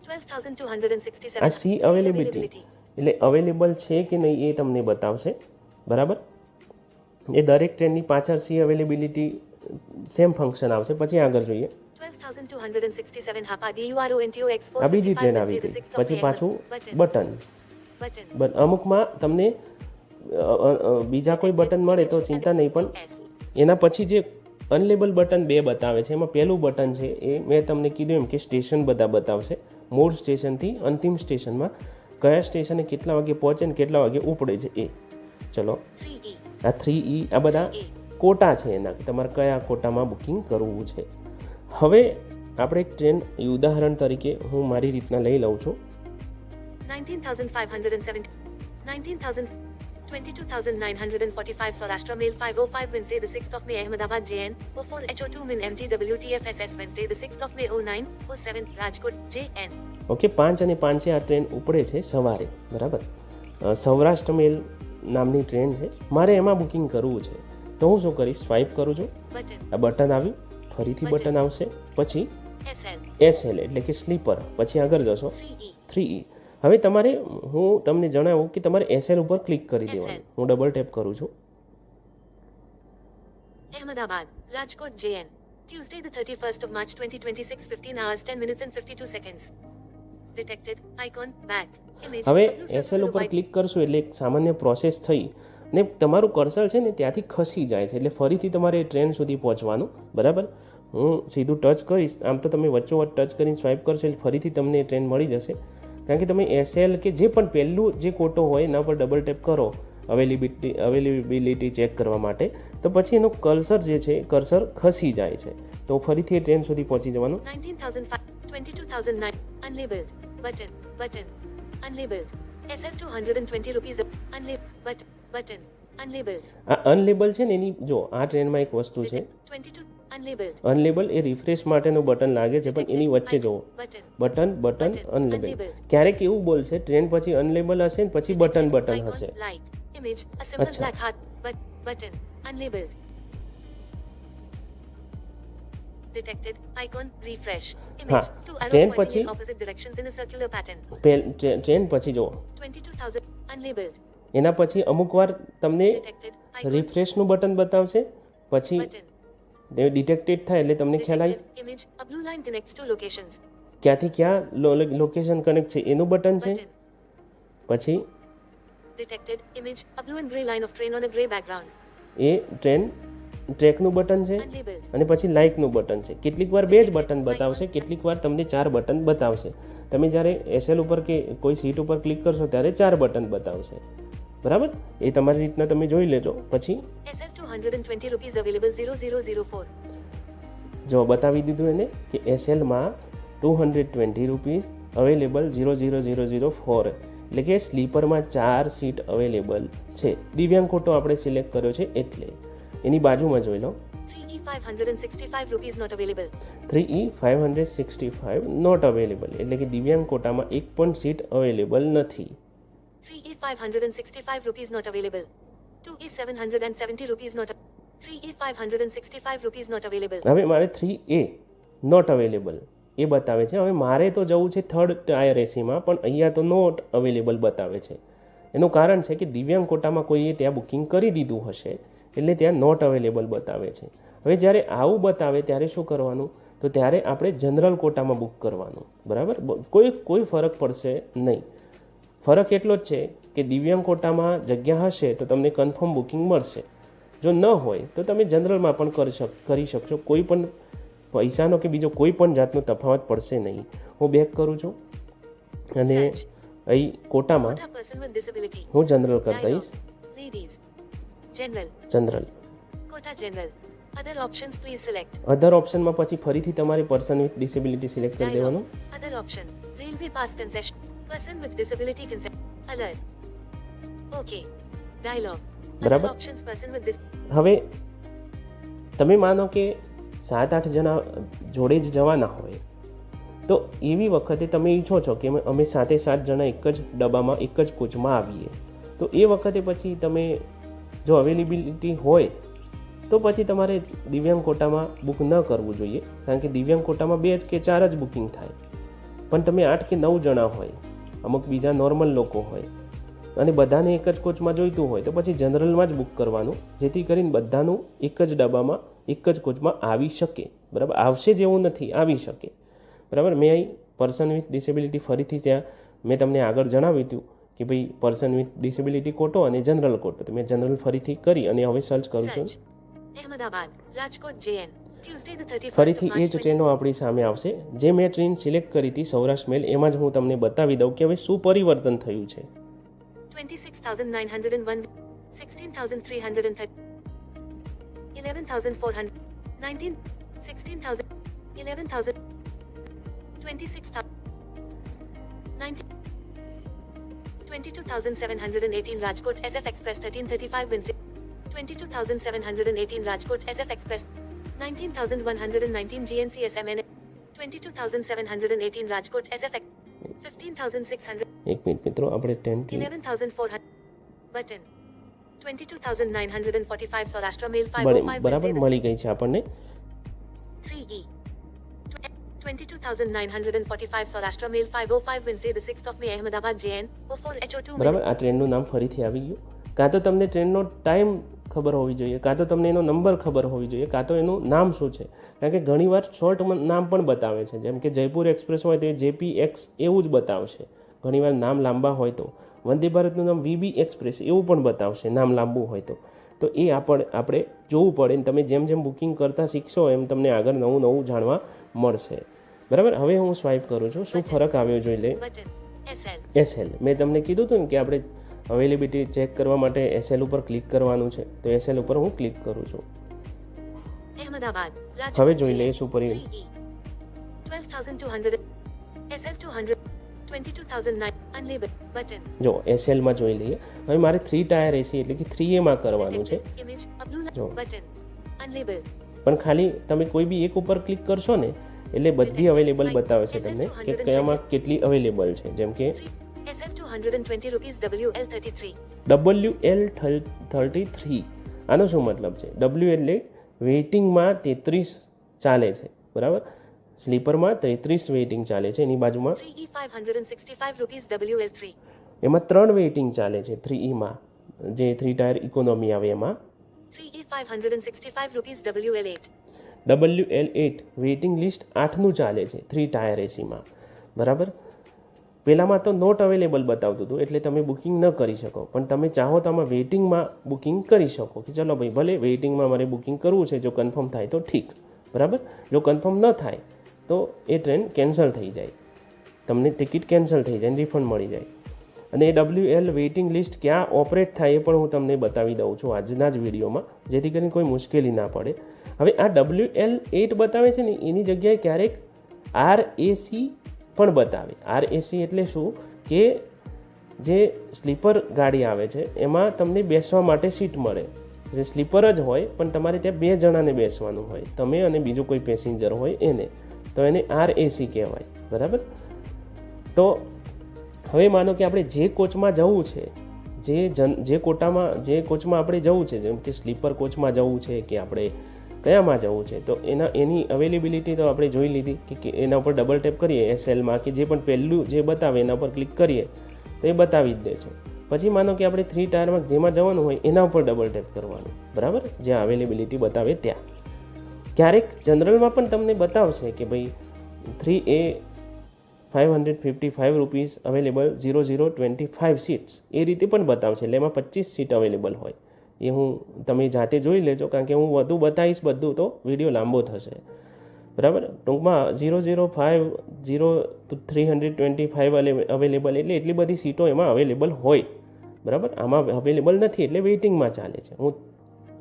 12,267 આ સી અવેલેબિલિટી એટલે અવેલેબલ છે કે નહીં એ તમને બતાવશે, બરાબર. એ દરેક ટ્રેનની પાછળ સી અવેલેબિલિટી સેમ ફંક્શન આવશે. પછી આગળ જોઈએ. 12,267 Hapa DURONTO X4 આ બીજી ટ્રેન આવી ગઈ. પછી પાછું બટન. અમુકમાં તમને બીજા કોઈ બટન મળે તો ચિંતા નહીં, પણ એના પછી જે અનલેબલ બટન 2 બતાવે છે, એમાં પહેલું બટન છે એ મેં તમને કીધું એમ કે સ્ટેશન બધા બતાવશે. મૂળ સ્ટેશનથી અંતિમ સ્ટેશનમાં કયા સ્ટેશને કેટલા વાગે પહોંચે ને કેટલા વાગે ઉપડે છે એ. ચલો, 3E આ 3E આ બધા કોટા છે એના, તમારે કયા કોટામાં બુકિંગ કરવું છે. હવે આપણે એક ટ્રેન ઉદાહરણ તરીકે હું મારી રીતના લઈ લઉં છું. 19,570 19,000 22,945 Saurashtra Mail 505 Wednesday the 6th of May Ahmedabad JN O4HO2 Min MTWTFSS Wednesday the 6th of May 0907 Rajkot JN. Okay, 5 અને 5 આ ટ્રેન ઉપડે છે સવારે, બરાબર. સૌરાષ્ટ્ર મેલ નામની ટ્રેન છે, મારે એમાં બુકિંગ કરવું છે. તો હું શું કરીશ, સ્વાઇપ કરું છું, button આ બટન આવ્યું, ફરીથી બટન આવશે, પછી SL SL એટલે કે સ્લીપર, પછી આગળ જશો 3E 3E. હવે તમારે હું તમને જણાવું કે તમારે SL ઉપર ક્લિક કરી દેવાનું. હું ડબલ ટેપ કરું છું. Ahmedabad Rajkot JN Tuesday the 31st of March 2026 15 hours 10 minutes and 52 seconds detected icon back image હવે blue circle SL with a ઉપર white ક્લિક કરશો એટલે એક સામાન્ય પ્રોસેસ થઈ ને તમારું કર્સર છે ને ત્યાંથી ખસી જાય છે, એટલે ફરીથી તમારે ટ્રેન સુધી પહોંચવાનું, બરાબર. હું સીધું ટચ કરીશ, આમ તો તમે વચ્ચોવચ્ચ ટચ કરીને સ્વાઇપ કરશો એટલે ફરીથી તમને ટ્રેન મળી જશે. કારણ કે તમે એસએલ કે જે પણ પહેલું જે કોટો હોય એના પર ડબલ ટેપ કરો અવેલેબિલિટી ચેક કરવા માટે, તો પછી એનો કર્સર જે છે કર્સર ખસી જાય છે. તો ફરીથી એ ટ્રેન સુધી પહોંચી જવાનું. 19,005, 22,009, unlabeled, button, unlabeled, SL 220 rupees, unlabeled, button, unlabeled, આ અનલેબલ છે ને એની જો આ ટ્રેનમાં એક વસ્તુ છે 22, unlabeled, અનલેબલ એ રિફ્રેશ માટેનું બટન લાગે છે, પણ એની વચ્ચે જુઓ બટન અનલેબલ. ક્યારેક એવું બોલશે ટ્રેન પછી અનલેબલ હશે ને પછી બટન હશે. like, image, a simple Acha. black heart, button, unlabeled. Detected, icon, refresh, image, two arrows Train pointing પછી- in opposite directions in a circular pattern. Train પછી જુઓ 22,000, unlabeled, એના પછી અમુક વાર તમને detected, icon, રિફ્રેશનું બટન બતાવશે, પછી button, ડિટેક્ટેડ થાય એટલે તમને ખ્યાલ આવી detected, image, a blue line connects two locations, ક્યાંથી ક્યાં લોકેશન કનેક્ટ છે એનું બટન છે. button, પછી detected, image, a blue and grey line of train on a grey background, એ ટ્રેકનું બટન છે, unlabeled, અને પછી લાઇકનું બટન છે. કેટલીક વાર બે જ બટન બતાવશે, કેટલીક વાર તમને 4 બટન બતાવશે. તમે જ્યારે એસએલ ઉપર કે કોઈ સીટ ઉપર ક્લિક કરશો ત્યારે 4 બટન બતાવશે. બરાબર, એ તમારી રીતના તમે જોઈ લેજો. પછી SL 220 rupees available 0004, જો બતાવી દીધું એને કે એસએલમાં 220 રૂપીસ અવેલેબલ 00004, એટલે કે સ્લીપરમાં 4 સીટ અવેલેબલ છે. દિવ્યાંગ કોટો આપણે સિલેક્ટ કર્યો છે એટલે એની બાજુમાં જોઈ લો 3E 565 rupees not available, 3E 565 not available, એટલે કે દિવ્યાંગ કોટામાં એક પણ સીટ અવેલેબલ નથી. 3E 565 rupees not available, 2E 770 rupees not, 3E 565 rupees not available, હવે મારે 3A નોટ અવેલેબલ એ બતાવે છે. હવે મારે તો જવું છે થર્ડ ટાયર એસીમાં, પણ અહીંયા તો નોટ અવેલેબલ બતાવે છે. એનું કારણ છે કે દિવ્યાંગ કોટામાં કોઈએ ત્યાં બુકિંગ કરી દીધું હશે એટલે ત્યાં નોટ અવેલેબલ બતાવે છે. હવે જ્યારે આવું બતાવે ત્યારે શું કરવાનું, તો ત્યારે આપણે જનરલ કોટામાં બુક કરવાનું. બરાબર, કોઈ ફરક પડશે નહીં. ફરક એટલો જ છે કે દિવ્યાંગ કોટામાં જગ્યા હશે તો તમને કન્ફર્મ બુકિંગ મળશે, જો ન હોય તો તમે જનરલમાં પણ કરી શકશો. કોઈ પણ પૈસાનો કે બીજો કોઈ પણ જાતનો તફાવત પડશે નહીં. હું બેક કરું છું અને Search. અહીં કોટામાં quota person with disability, હું જનરલ કરી dialog, દઈશ. ladies, general, general quota general, other options please select, અધર ઓપ્શનમાં પછી ફરીથી તમારે પર્સન વિથ ડિસેબિલિટી સિલેક્ટ કરી dialog, દેવાનું. other option, railway pass concession, person with disability concession, alert, okay, dialog, other બરાબર. options person with this, હવે તમે માનો કે 7-8 જણા જોડે જ જવાના હોય, તો એવી વખતે તમે ઈચ્છો છો કે અમે 7 જણા એક જ ડબ્બામાં એક જ કોચમાં આવીએ, તો એ વખતે પછી તમે જો અવેલેબિલિટી હોય તો પછી તમારે દિવ્યાંગ કોટામાં બુક ન કરવું જોઈએ, કારણ કે દિવ્યાંગ કોટામાં 2 કે 4 જ બુકિંગ થાય. પણ તમે 8 કે 9 જણા હોય, અમુક બીજા નોર્મલ લોકો હોય અને બધાને એક જ કોચમાં જોઈતું હોય તો પછી જનરલમાં જ બુક કરવાનું, જેથી કરીને બધાનું એક જ ડબ્બામાં એક જ કોચમાં આવી શકે. બરાબર, આવશે જેવું નથી, આવી શકે. બરાબર, મેં અહીં પર્સન વિથ ડિસેબિલિટી ફરીથી ત્યાં મેં તમને આગળ જણાવ્યું હતું કે ભાઈ પર્સન વિથ ડિસેબિલિટી કોટો અને જનરલ કોટો, તો મેં જનરલ ફરીથી કરી અને હવે સર્ચ કરું છું. search, Ahmedabad, Rajkot JN, Tuesday the 31st of ફરીથી એ March જ ટ્રેનો આપણી સામે આવશે. જે મેં ટ્રેન સિલેક્ટ કરી હતી સૌરાષ્ટ્ર મેલ, એમાં જ હું તમને બતાવી દઉં કે હવે શું પરિવર્તન થયું છે. 26,901, 16,330, 11,400, 19, 16,000, 11,000, 26,000, 19, 22,718 Rajkot SF Express 1335 Wednesday, 22,718 Rajkot SF Express, 19,119 GNC SMN, 22,718 Rajkot SF, 15,600, એક મિનિટ મિત્રો, આપણે ટ્રેનથી 11,400, button, 22,945 Saurashtra Mail 505 બરાબર Wednesday, મળી ગઈ છે આપણને. 3E, 22,945 Saurashtra Mail 505 Wednesday the 6th of May Ahmedabad JN, 04HO2 બરાબર, આ ટ્રેનનું નામ ફરીથી આવી ગયું. કાં તો તમને ટ્રેનનો ટાઈમ ખબર હોવી જોઈએ, કાં તો તમને એનો નંબર ખબર હોવી જોઈએ, કાં તો એનું નામ શું છે. કારણ કે ઘણીવાર શોર્ટ નામ પણ બતાવે છે, જેમ કે જયપુર એક્સપ્રેસ હોય તો એ JPX એવું જ બતાવશે. ઘણીવાર નામ લાંબા હોય તો વંદે ભારતનું નામ VB એક્સપ્રેસ એવું પણ બતાવશે નામ લાંબુ હોય તો એ આપણે જોવું પડે. તમે જેમ જેમ બુકિંગ કરતાં શીખશો એમ તમને આગળ નવું જાણવા મળશે. બરાબર, હવે હું સ્વાઇપ કરું છું, શું ફરક આવ્યો જોઈ લે. button, SL. એસએલ મેં તમને કીધું હતું ને કે આપણે અવેલેબિલિટી ચેક કરવા માટે એસએલ ઉપર ક્લિક કરવાનું છે, તો એસએલ ઉપર હું ક્લિક કરું છું. Ahmedabad. હવે Rajkot. જોઈ લઈએ JN. શું પરિણામ. 3E. 12,200. SL 200. 22,009. Unlabeled. Button. જો એસએલમાં જોઈ લઈએ. હવે મારે 3 ટાયર એસી એટલે કે 3Aમાં કરવાનું છે. Detected. Image. A blue line. જો. Button. Unlabeled. પણ ખાલી તમે કોઈ બી એક ઉપર ક્લિક કરશો ને એટલે બધી અવેલેબલ બતાવે છે તમને કે કયામાં કેટલી અવેલેબલ છે. જેમ કે 3. SL 220 rupees WL 33. WL33 આનો શું મતલબ છે? W એટલે વેઇટિંગમાં 33 ચાલે છે, બરાબર. સ્લીપરમાં 33 વેઇટિંગ ચાલે છે. એની બાજુમાં 3E 565 rupees WL3. એમાં 3 વેઇટિંગ ચાલે છે 3Eમાં, જે 3 ટાયર ઇકોનોમી આવે એમાં. 3E 565 rupees WL8. WL8 waiting list 8નું ચાલે છે 3 ટાયર એસીમાં, બરાબર. પહેલાંમાં તો નોટ અવેલેબલ બતાવતું હતું એટલે તમે બુકિંગ ન કરી શકો, પણ તમે ચાહો તો આમાં વેઇટિંગમાં બુકિંગ કરી શકો કે ચલો ભાઈ ભલે વેઇટિંગમાં મારે બુકિંગ કરવું છે, જો કન્ફર્મ થાય તો ઠીક, બરાબર. જો કન્ફર્મ ન થાય તો એ ટ્રેન કેન્સલ થઈ જાય, તમને ટિકિટ કેન્સલ થઈ જાય, રિફંડ મળી જાય. અને એ WL વેઇટિંગ લિસ્ટ ક્યાં ઓપરેટ થાય એ પણ હું તમને બતાવી દઉં છું આજના જ વિડીયોમાં, જેથી કરીને કોઈ મુશ્કેલી ના પડે. હવે આ WL8 બતાવે છે ને એની જગ્યાએ ક્યારેક RAC પણ બતાવે. RAC એટલે શું કે જે સ્લીપર ગાડી આવે છે એમાં તમને બેસવા માટે સીટ મળે, જે સ્લીપર જ હોય પણ તમારે ત્યાં 2 જણાને બેસવાનું હોય, તમે અને બીજો કોઈ પેસેન્જર હોય એને, તો એને RAC કહેવાય, બરાબર. તો હવે માનો કે આપણે જે કોચમાં જવું છે, જે કોચમાં આપણે જવું છે, જેમ કે સ્લીપર કોચમાં જવું છે કે આપણે કયામાં જવું છે, તો એની અવેલેબિલિટી તો આપણે જોઈ લીધી કે એના ઉપર ડબલ ટેપ કરીએ એસએલમાં કે જે પણ પહેલું જે બતાવે એના ઉપર ક્લિક કરીએ તો એ બતાવી જ દે છે. પછી માનો કે આપણે 3 ટાયરમાં જેમાં જવાનું હોય એના ઉપર ડબલ ટેપ કરવાનું, બરાબર, જ્યાં અવેલેબિલિટી બતાવે ત્યાં. ક્યારેક જનરલમાં પણ તમને બતાવશે કે ભાઈ 3A 555 રૂપીસ અવેલેબલ 0025 સીટ્સ, એ રીતે પણ બતાવશે. એટલે એમાં 25 સીટ અવેલેબલ હોય. એ હું તમે જાતે જોઈ લેજો, કારણ કે હું વધુ બતાવીશ બધું તો વિડીયો લાંબો થશે, બરાબર. ટૂંકમાં 005 અવેલેબલ એટલે એટલી બધી સીટો એમાં અવેલેબલ હોય, બરાબર. આમાં અવેલેબલ નથી એટલે વેઇટિંગમાં ચાલે છે. હું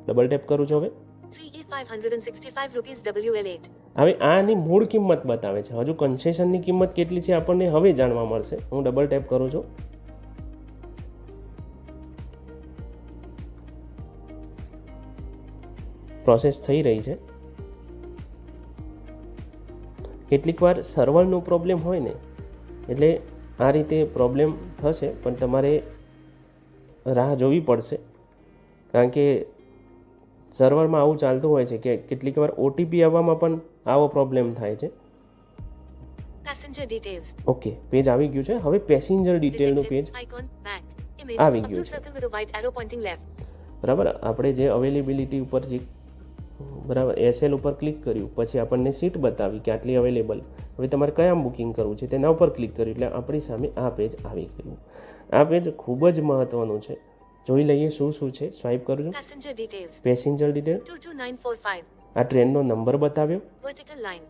ડબલ ટેપ કરું છું. હવે 3E 565 rupees WL8. હવે આની મૂળ કિંમત બતાવે છે. હજુ કન્સેશનની કિંમત કેટલી છે આપણને હવે જાણવા મળશે. હું ડબલ ટેપ કરું છું. પ્રોસેસ થઈ રહી છે. કેટલીક વાર સર્વરનો પ્રોબ્લેમ હોય ને એટલે આ રીતે પ્રોબ્લેમ થશે, પણ તમારે રાહ જોવી પડશે, કારણ કે સર્વરમાં આવું ચાલતું હોય છે કે કેટલીક વાર OTP આવવામાં પણ આવો પ્રોબ્લેમ થાય છે. Passenger details. ઓકે, પેજ આવી ગયું છે. હવે પેસેન્જર ડિટેલનું પેજ Icon. Back. Image. આવી A ગયું blue છે. circle with a white arrow pointing left. બરાબર. આપણે જે અવેલેબિલિટી ઉપર જે બરાબર એસએલ ઉપર ક્લિક કર્યું, પછી આપણને સીટ બતાવી કે આટલી અવેલેબલ. હવે તમારે કયા બુકિંગ કરવું છે તેના ઉપર ક્લિક કર્યું એટલે આપણી સામે આ પેજ આવી ગયું. આ પેજ ખૂબ જ મહત્વનું છે. જોઈ લઈએ શું છે. સ્વાઇપ કરજો. Passenger details. Passenger detail, 22945. આ ટ્રેનનો નંબર બતાવ્યો, Vertical line.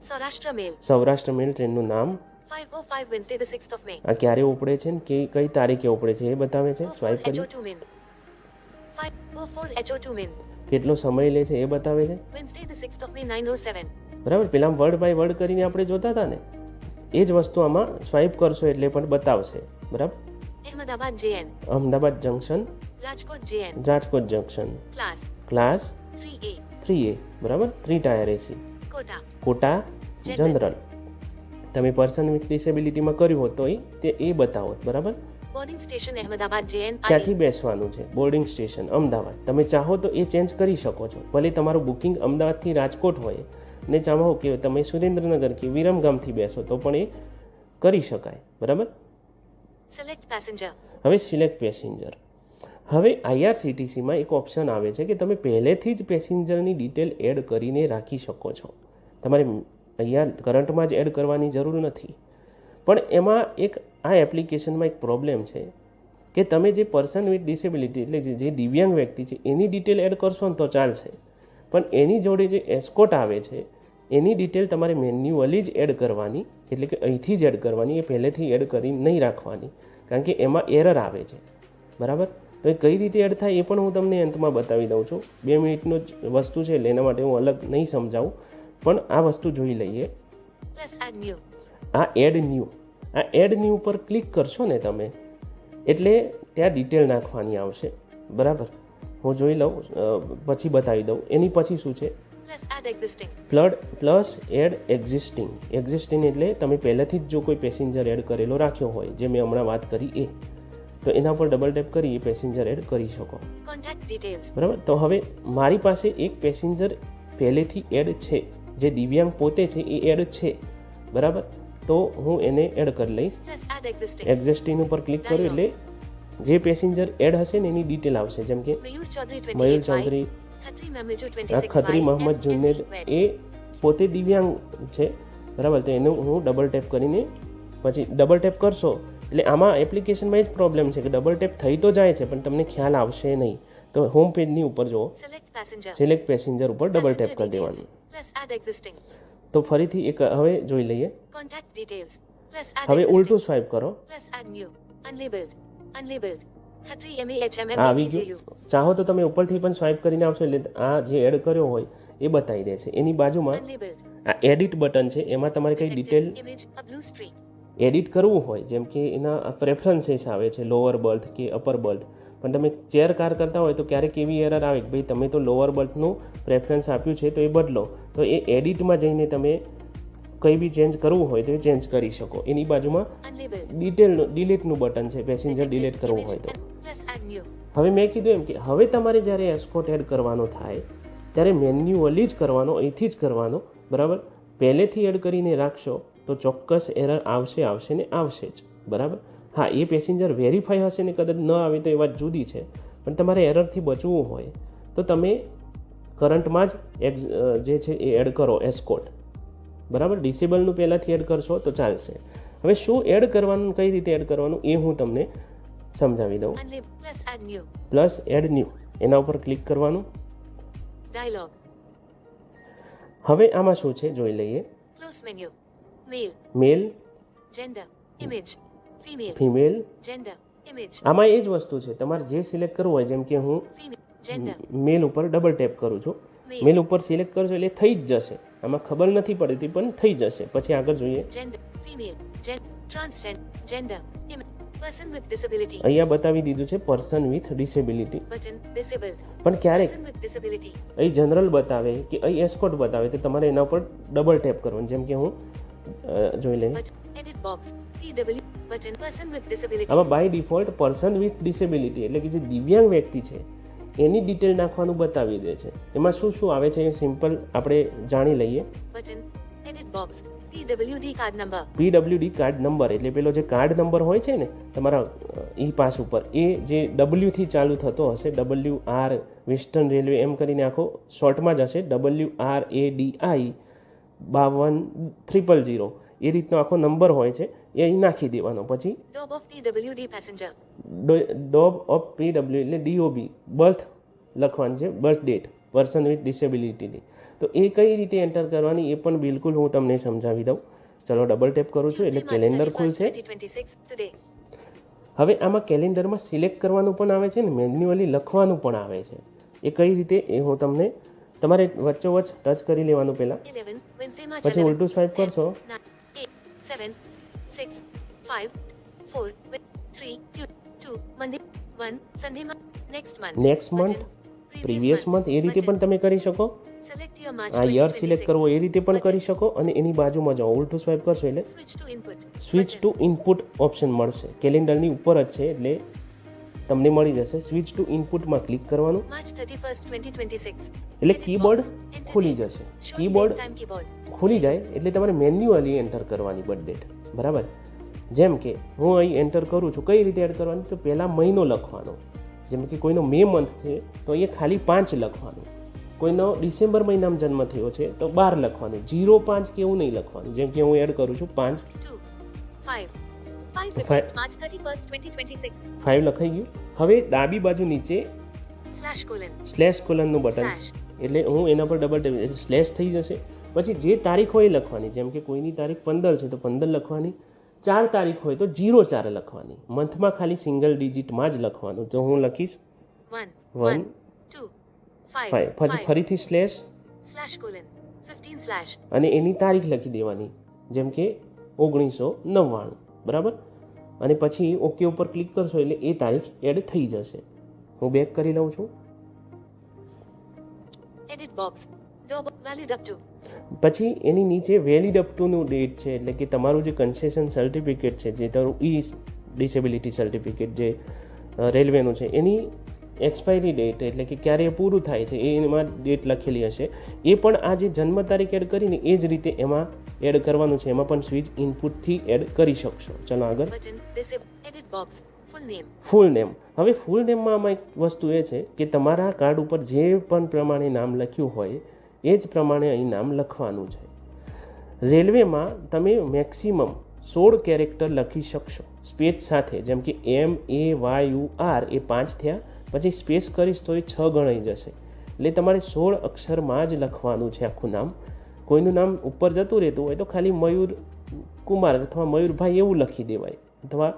Saurashtra Mail. Saurashtra mail ટ્રેનનું નામ, 5:05 Wednesday the 6th of May. આ ક્યારે ઉપડે છે ને કઈ તારીખે ઉપડે છે એ બતાવે છે. સ્વાઇપ 04 કર્યું. HO2 Min. 5:04 HO2 Min. કેટલો સમય લે છે એ બતાવે છે, Wednesday the 6th of May 9:07. બરાબર. પેલા વર્ડ બાય વર્ડ કરીને આપણે જોતા હતા ને એ જ વસ્તુ આમાં સ્વાઇપ કરશો એટલે પણ બતાવશે, બરાબર. Ahmedabad JN. Ahmedabad junction, Rajkot JN. Rajkot junction, Class. Class 3A. 3A, બરાબર. 3 tier AC, Kota. Quota General. General. તમે પર્સન વિથ ડિસેબિલિટીમાં કર્યું હોત તો એ બતાવો, બરાબર. Boarding station Ahmedabad JN. ક્યાંથી બેસવાનું છે, બોર્ડિંગ સ્ટેશન અમદાવાદ. તમે ચાહો તો એ ચેન્જ કરી શકો છો. ભલે તમારું બુકિંગ અમદાવાદથી રાજકોટ હોય ને ચાહો કે તમે સુરેન્દ્રનગર કે વિરમગામથી બેસો તો પણ એ કરી શકાય, બરાબર. Select passenger. હવે સિલેક્ટ પેસેન્જર. હવે IRCTCમાં એક ઓપ્શન આવે છે કે તમે પહેલેથી જ પેસેન્જરની ડિટેલ એડ કરીને રાખી શકો છો. તમારે અહીંયા કરંટમાં જ એડ કરવાની જરૂર નથી. પણ એમાં એક આ એપ્લિકેશનમાં એક પ્રોબ્લેમ છે કે તમે જે પર્સન વિથ ડિસેબિલિટી એટલે જે દિવ્યાંગ વ્યક્તિ છે એની ડિટેલ એડ કરશો ને તો ચાલશે, પણ એની જોડે જે એસ્કોટ આવે છે એની ડિટેલ તમારે મેન્યુઅલી જ એડ કરવાની, એટલે કે અહીંથી જ એડ કરવાની, એ પહેલેથી એડ કરી નહીં રાખવાની, કારણ કે એમાં એરર આવે છે. બરાબર? તો એ કઈ રીતે એડ થાય એ પણ હું તમને અંતમાં બતાવી દઉં છું. 2 મિનિટનો જ વસ્તુ છે એટલે એના માટે હું અલગ નહીં સમજાવું, પણ આ વસ્તુ જોઈ લઈએ. Plus add new. આ એડ ન્યૂ પર ક્લિક કરશો ને તમે, એટલે ત્યાં ડિટેલ નાખવાની આવશે. બરાબર? હું જોઈ લઉં, પછી બતાવી દઉં. એની પછી શું છે? Plus add existing. Plus add existing એટલે તમે પહેલેથી જ જો કોઈ પેસેન્જર એડ કરેલો રાખ્યો હોય, જે મેં હમણાં વાત કરી એ, તો એના પર ડબલ ટેપ કરી એ પેસેન્જર એડ કરી શકો. Contact details. બરાબર? તો હવે મારી પાસે એક પેસેન્જર પહેલેથી એડ છે, જે દિવ્યાંગ પોતે છે એ એડ છે. બરાબર? તો હું એને એડ કરી લઈશ. Plus add existing. એક્ઝિસ્ટિંગ ઉપર ક્લિક કરું એટલે જે પેસેન્જર એડ હશે ને એની ડિટેલ આવશે, જેમ કે Mayur Chaudhary મયુર 28Y. Chaudhary, Khatri Mahmud 26Y. Khatri Mohammad Junaid, એ પોતે દિવ્યાંગ છે. બરાબર? તો એનું હું ડબલ ટેપ કરીને, પછી ડબલ ટેપ કરશો એટલે આમાં એપ્લિકેશનમાં એ જ પ્રોબ્લેમ છે કે ડબલ ટેપ થઈ તો જાય છે પણ તમને ખ્યાલ આવશે નહીં. તો હોમ પેજની ઉપર જુઓ, Select passenger. સિલેક્ટ પેસેન્જર ઉપર ડબલ ટેપ Passenger કરી details. દેવાનું. Plus add existing. તો ફરીથી એક હવે જોઈ લઈએ. Contact details. Plus add હવે existing. ઉલટું સ્વાઇપ કરો. Plus add new. Unlabeled. Unlabeled. Khatri MAHMM આ આવી AEJU. ગયું. ચાહો તો તમે ઉપરથી પણ સ્વાઇપ કરીને આવશો એટલે આ જે એડ કર્યો હોય એ બતાવી દેશે. એની બાજુમાં Unlabeled. આ એડિટ બટન છે, એમાં તમારે કઈ detail Detected. Image. A blue streak. Edit કરવું હોય, જેમ કે એના પ્રેફરન્સીસ આવે છે, લોઅર બર્થ કે અપર બર્થ, પણ તમે ચેર કાર કરતા હોય તો ક્યારેક એવી એરર આવે કે ભાઈ તમે તો લોઅર બર્થનું પ્રેફરન્સ આપ્યું છે તો એ બદલો. તો એ એડિટમાં જઈને તમે કંઈ બી ચેન્જ કરવું હોય તો એ ચેન્જ કરી શકો. એની બાજુમાં Unlabeled. ડિલીટનું બટન છે, પેસેન્જર ડિલીટ કરવું હોય તો. Plus add new. હવે મેં કીધું એમ કે હવે તમારે જ્યારે એસ્કોટ એડ કરવાનો થાય ત્યારે મેન્યુઅલી જ કરવાનો, અહીંથી જ કરવાનો. બરાબર? પહેલેથી એડ કરીને રાખશો તો ચોક્કસ એરર આવશે ને આવશે જ. બરાબર? હા, એ પેસેન્જર વેરીફાઈ હશે ને કદાચ ન આવે તો એ વાત જુદી છે, પણ તમારે એરરથી બચવું હોય તો તમે કરંટમાં જ જે છે એ એડ કરો એસ્કોટ. બરાબર? ડિસેબલનું પહેલાંથી એડ કરશો તો ચાલશે. હવે શું એડ કરવાનું, કઈ રીતે એડ કરવાનું એ હું તમને સમજાવી દઉં. Unlabeled. Plus add new. Plus add new એના ઉપર ક્લિક કરવાનું. Dialogue. હવે આમાં શું છે જોઈ લઈએ. Close menu. Male. મેલ, Gender. Image. Female. Female, Gender. Image. આમાં એ જ વસ્તુ છે, તમારે જે સિલેક્ટ કરવું હોય, જેમ કે હું Female. Gender. મેલ ઉપર ડબલ ટેપ કરું છું. Male. મેલ ઉપર સિલેક્ટ કરશો એટલે થઈ જ જશે. આમાં ખબર નથી પડતી પણ થઈ જશે. પછી આગળ જોઈએ. Gender. Female. Transgender. Gender. Image. Person with disability. અહીંયા બતાવી દીધું છે person with disability, Button. Disabled. પણ ક્યારેક Person with disability. અહીં જનરલ બતાવે કે અહીં એસ્કોટ બતાવે તો તમારે એના ઉપર ડબલ ટેપ કરવાનું. જેમ કે હું જોઈ લઈએ. Button. Edit box. PW. Button. Person with disability. આમાં by default person with disability એટલે કે જે દિવ્યાંગ વ્યક્તિ છે એની ડિટેલ નાખવાનું બતાવી દે છે. એમાં શું શું આવે છે એ સિમ્પલ આપણે જાણી લઈએ. Button. Edit box. PWD card number. PWD card number એટલે પેલો જે કાર્ડ નંબર હોય છે ને તમારા ઈ પાસ ઉપર, એ જે ડબલ્યુથી ચાલુ થતો હશે, WR વેસ્ટર્ન રેલવે એમ કરીને આખો શોર્ટમાં જ હશે, WRADI 52000 એ રીતનો આખો નંબર હોય છે, એ અહીં નાખી દેવાનો. પછી Job of PWD passenger. DOB of PW એટલે DOB બર્થ લખવાનું છે, બર્થ ડેટ પર્સન વિથ ડિસેબિલિટીની. તો એ કઈ રીતે એન્ટર કરવાની એ પણ બિલકુલ હું તમને સમજાવી દઉં. ચલો ડબલ ટેપ કરું છું એટલે Tuesday, March કેલેન્ડર 31st, ખુલશે. 2026. Today. હવે આમાં કેલેન્ડરમાં સિલેક્ટ કરવાનું પણ આવે છે ને મેન્યુઅલી લખવાનું પણ આવે છે. એ કઈ રીતે એ હું તમને, તમારે વચ્ચોવચ્ચ ટચ કરી લેવાનું પહેલાં, 11. Wednesday, March પછી 11. ઉલટું સ્વાઇપ 10, કરશો 9, 8, 7, 6, 5, 4, 3, 2, Monday, 1, Sunday, next month. Next month, Button. Previous month, એ રીતે પણ તમે કરી શકો. Select your March આ યર સિલેક્ટ 2026. કરવો એ રીતે પણ Button. કરી શકો. અને એની બાજુમાં જાઓ, ઉલટું સ્વાઇપ કરશો એટલે Switch to input. Switch to input option મળશે. કેલેન્ડરની ઉપર જ છે એટલે તમને મળી જશે. સ્વિચ ટુ ઇનપુટમાં ક્લિક કરવાનું March 31st, 2026. એટલે Edit કીબોર્ડ box. Enter ખુલી date. જશે. Show keyboard date time keyboard. ખુલી જાય એટલે તમારે મેન્યુઅલી એન્ટર કરવાની બર્થ ડેટ. બરાબર? જેમ કે હું અહીં એન્ટર કરું છું, કઈ રીતે એડ કરવાની, તો પહેલાં મહિનો લખવાનો. જેમ કે કોઈનો મે મંથ છે તો અહીંયા ખાલી 5 લખવાનું, કોઈનો ડિસેમ્બર મહિનામાં જન્મ થયો છે તો 12 લખવાનું, 05 કે એવું નહીં લખવાનું. જેમ કે હું એડ કરું છું 5, 2, 5. 5 replaced March 31st, 2026. 5 લખાઈ ગયું. હવે ડાબી બાજુ નીચે Slash colon. સ્લેશ કોલનનું બટન Slash. એટલે હું એના પર ડબલ ટેપ એટલે સ્લેશ થઈ જશે. પછી જે તારીખ હોય એ લખવાની, જેમ કે કોઈની તારીખ 15 છે તો 15 લખવાની, 4 તારીખ હોય તો 04 લખવાની, મંથમાં ખાલી સિંગલ ડિજિટમાં જ લખવાનું. તો હું લખીશ 1 2 5 5, પછી ફરીથી સ્લેશ /15/ અને એની તારીખ લખી દેવાની, જેમ કે 1999, બરાબર. અને પછી ઓકે ઉપર ક્લિક કરશો એટલે એ તારીખ એડ થઈ જશે. હું બેક કરી લઉં છું. edit box valid up to પછી એની નીચે વેલિડ અપ ટુનું ડેટ છે, એટલે કે તમારું જે કન્સેશન સર્ટિફિકેટ છે, જે તમારું ડિસેબિલિટી સર્ટિફિકેટ જે રેલવેનું છે, એની એક્સપાયરી ડેટ એટલે કે ક્યારે એ પૂરું થાય છે એમાં ડેટ લખેલી હશે. એ પણ આ જે જન્મ તારીખ એડ કરીને એ જ રીતે એમાં એડ કરવાનું છે. એમાં પણ સ્વિચ ઇનપુટથી એડ કરી શકશો. ચલો આગળ. button edit box full name ફૂલ નેમ. હવે ફૂલ નેમમાં આમાં એક વસ્તુ એ છે કે તમારા કાર્ડ ઉપર જે પણ પ્રમાણે નામ લખ્યું હોય એ જ પ્રમાણે અહીં નામ લખવાનું છે. રેલવેમાં તમે મેક્સિમમ 16 કેરેક્ટર લખી શકશો સ્પેસ સાથે, જેમ કે MAYUR એ 5 થયા, પછી સ્પેસ કરીશ તો એ 6 ગણાઈ જશે. એટલે તમારે 16 અક્ષરમાં જ લખવાનું છે આખું નામ. કોઈનું નામ ઉપર જતું રહેતું હોય તો ખાલી મયુર કુમાર અથવા મયુરભાઈ એવું લખી દેવાય, અથવા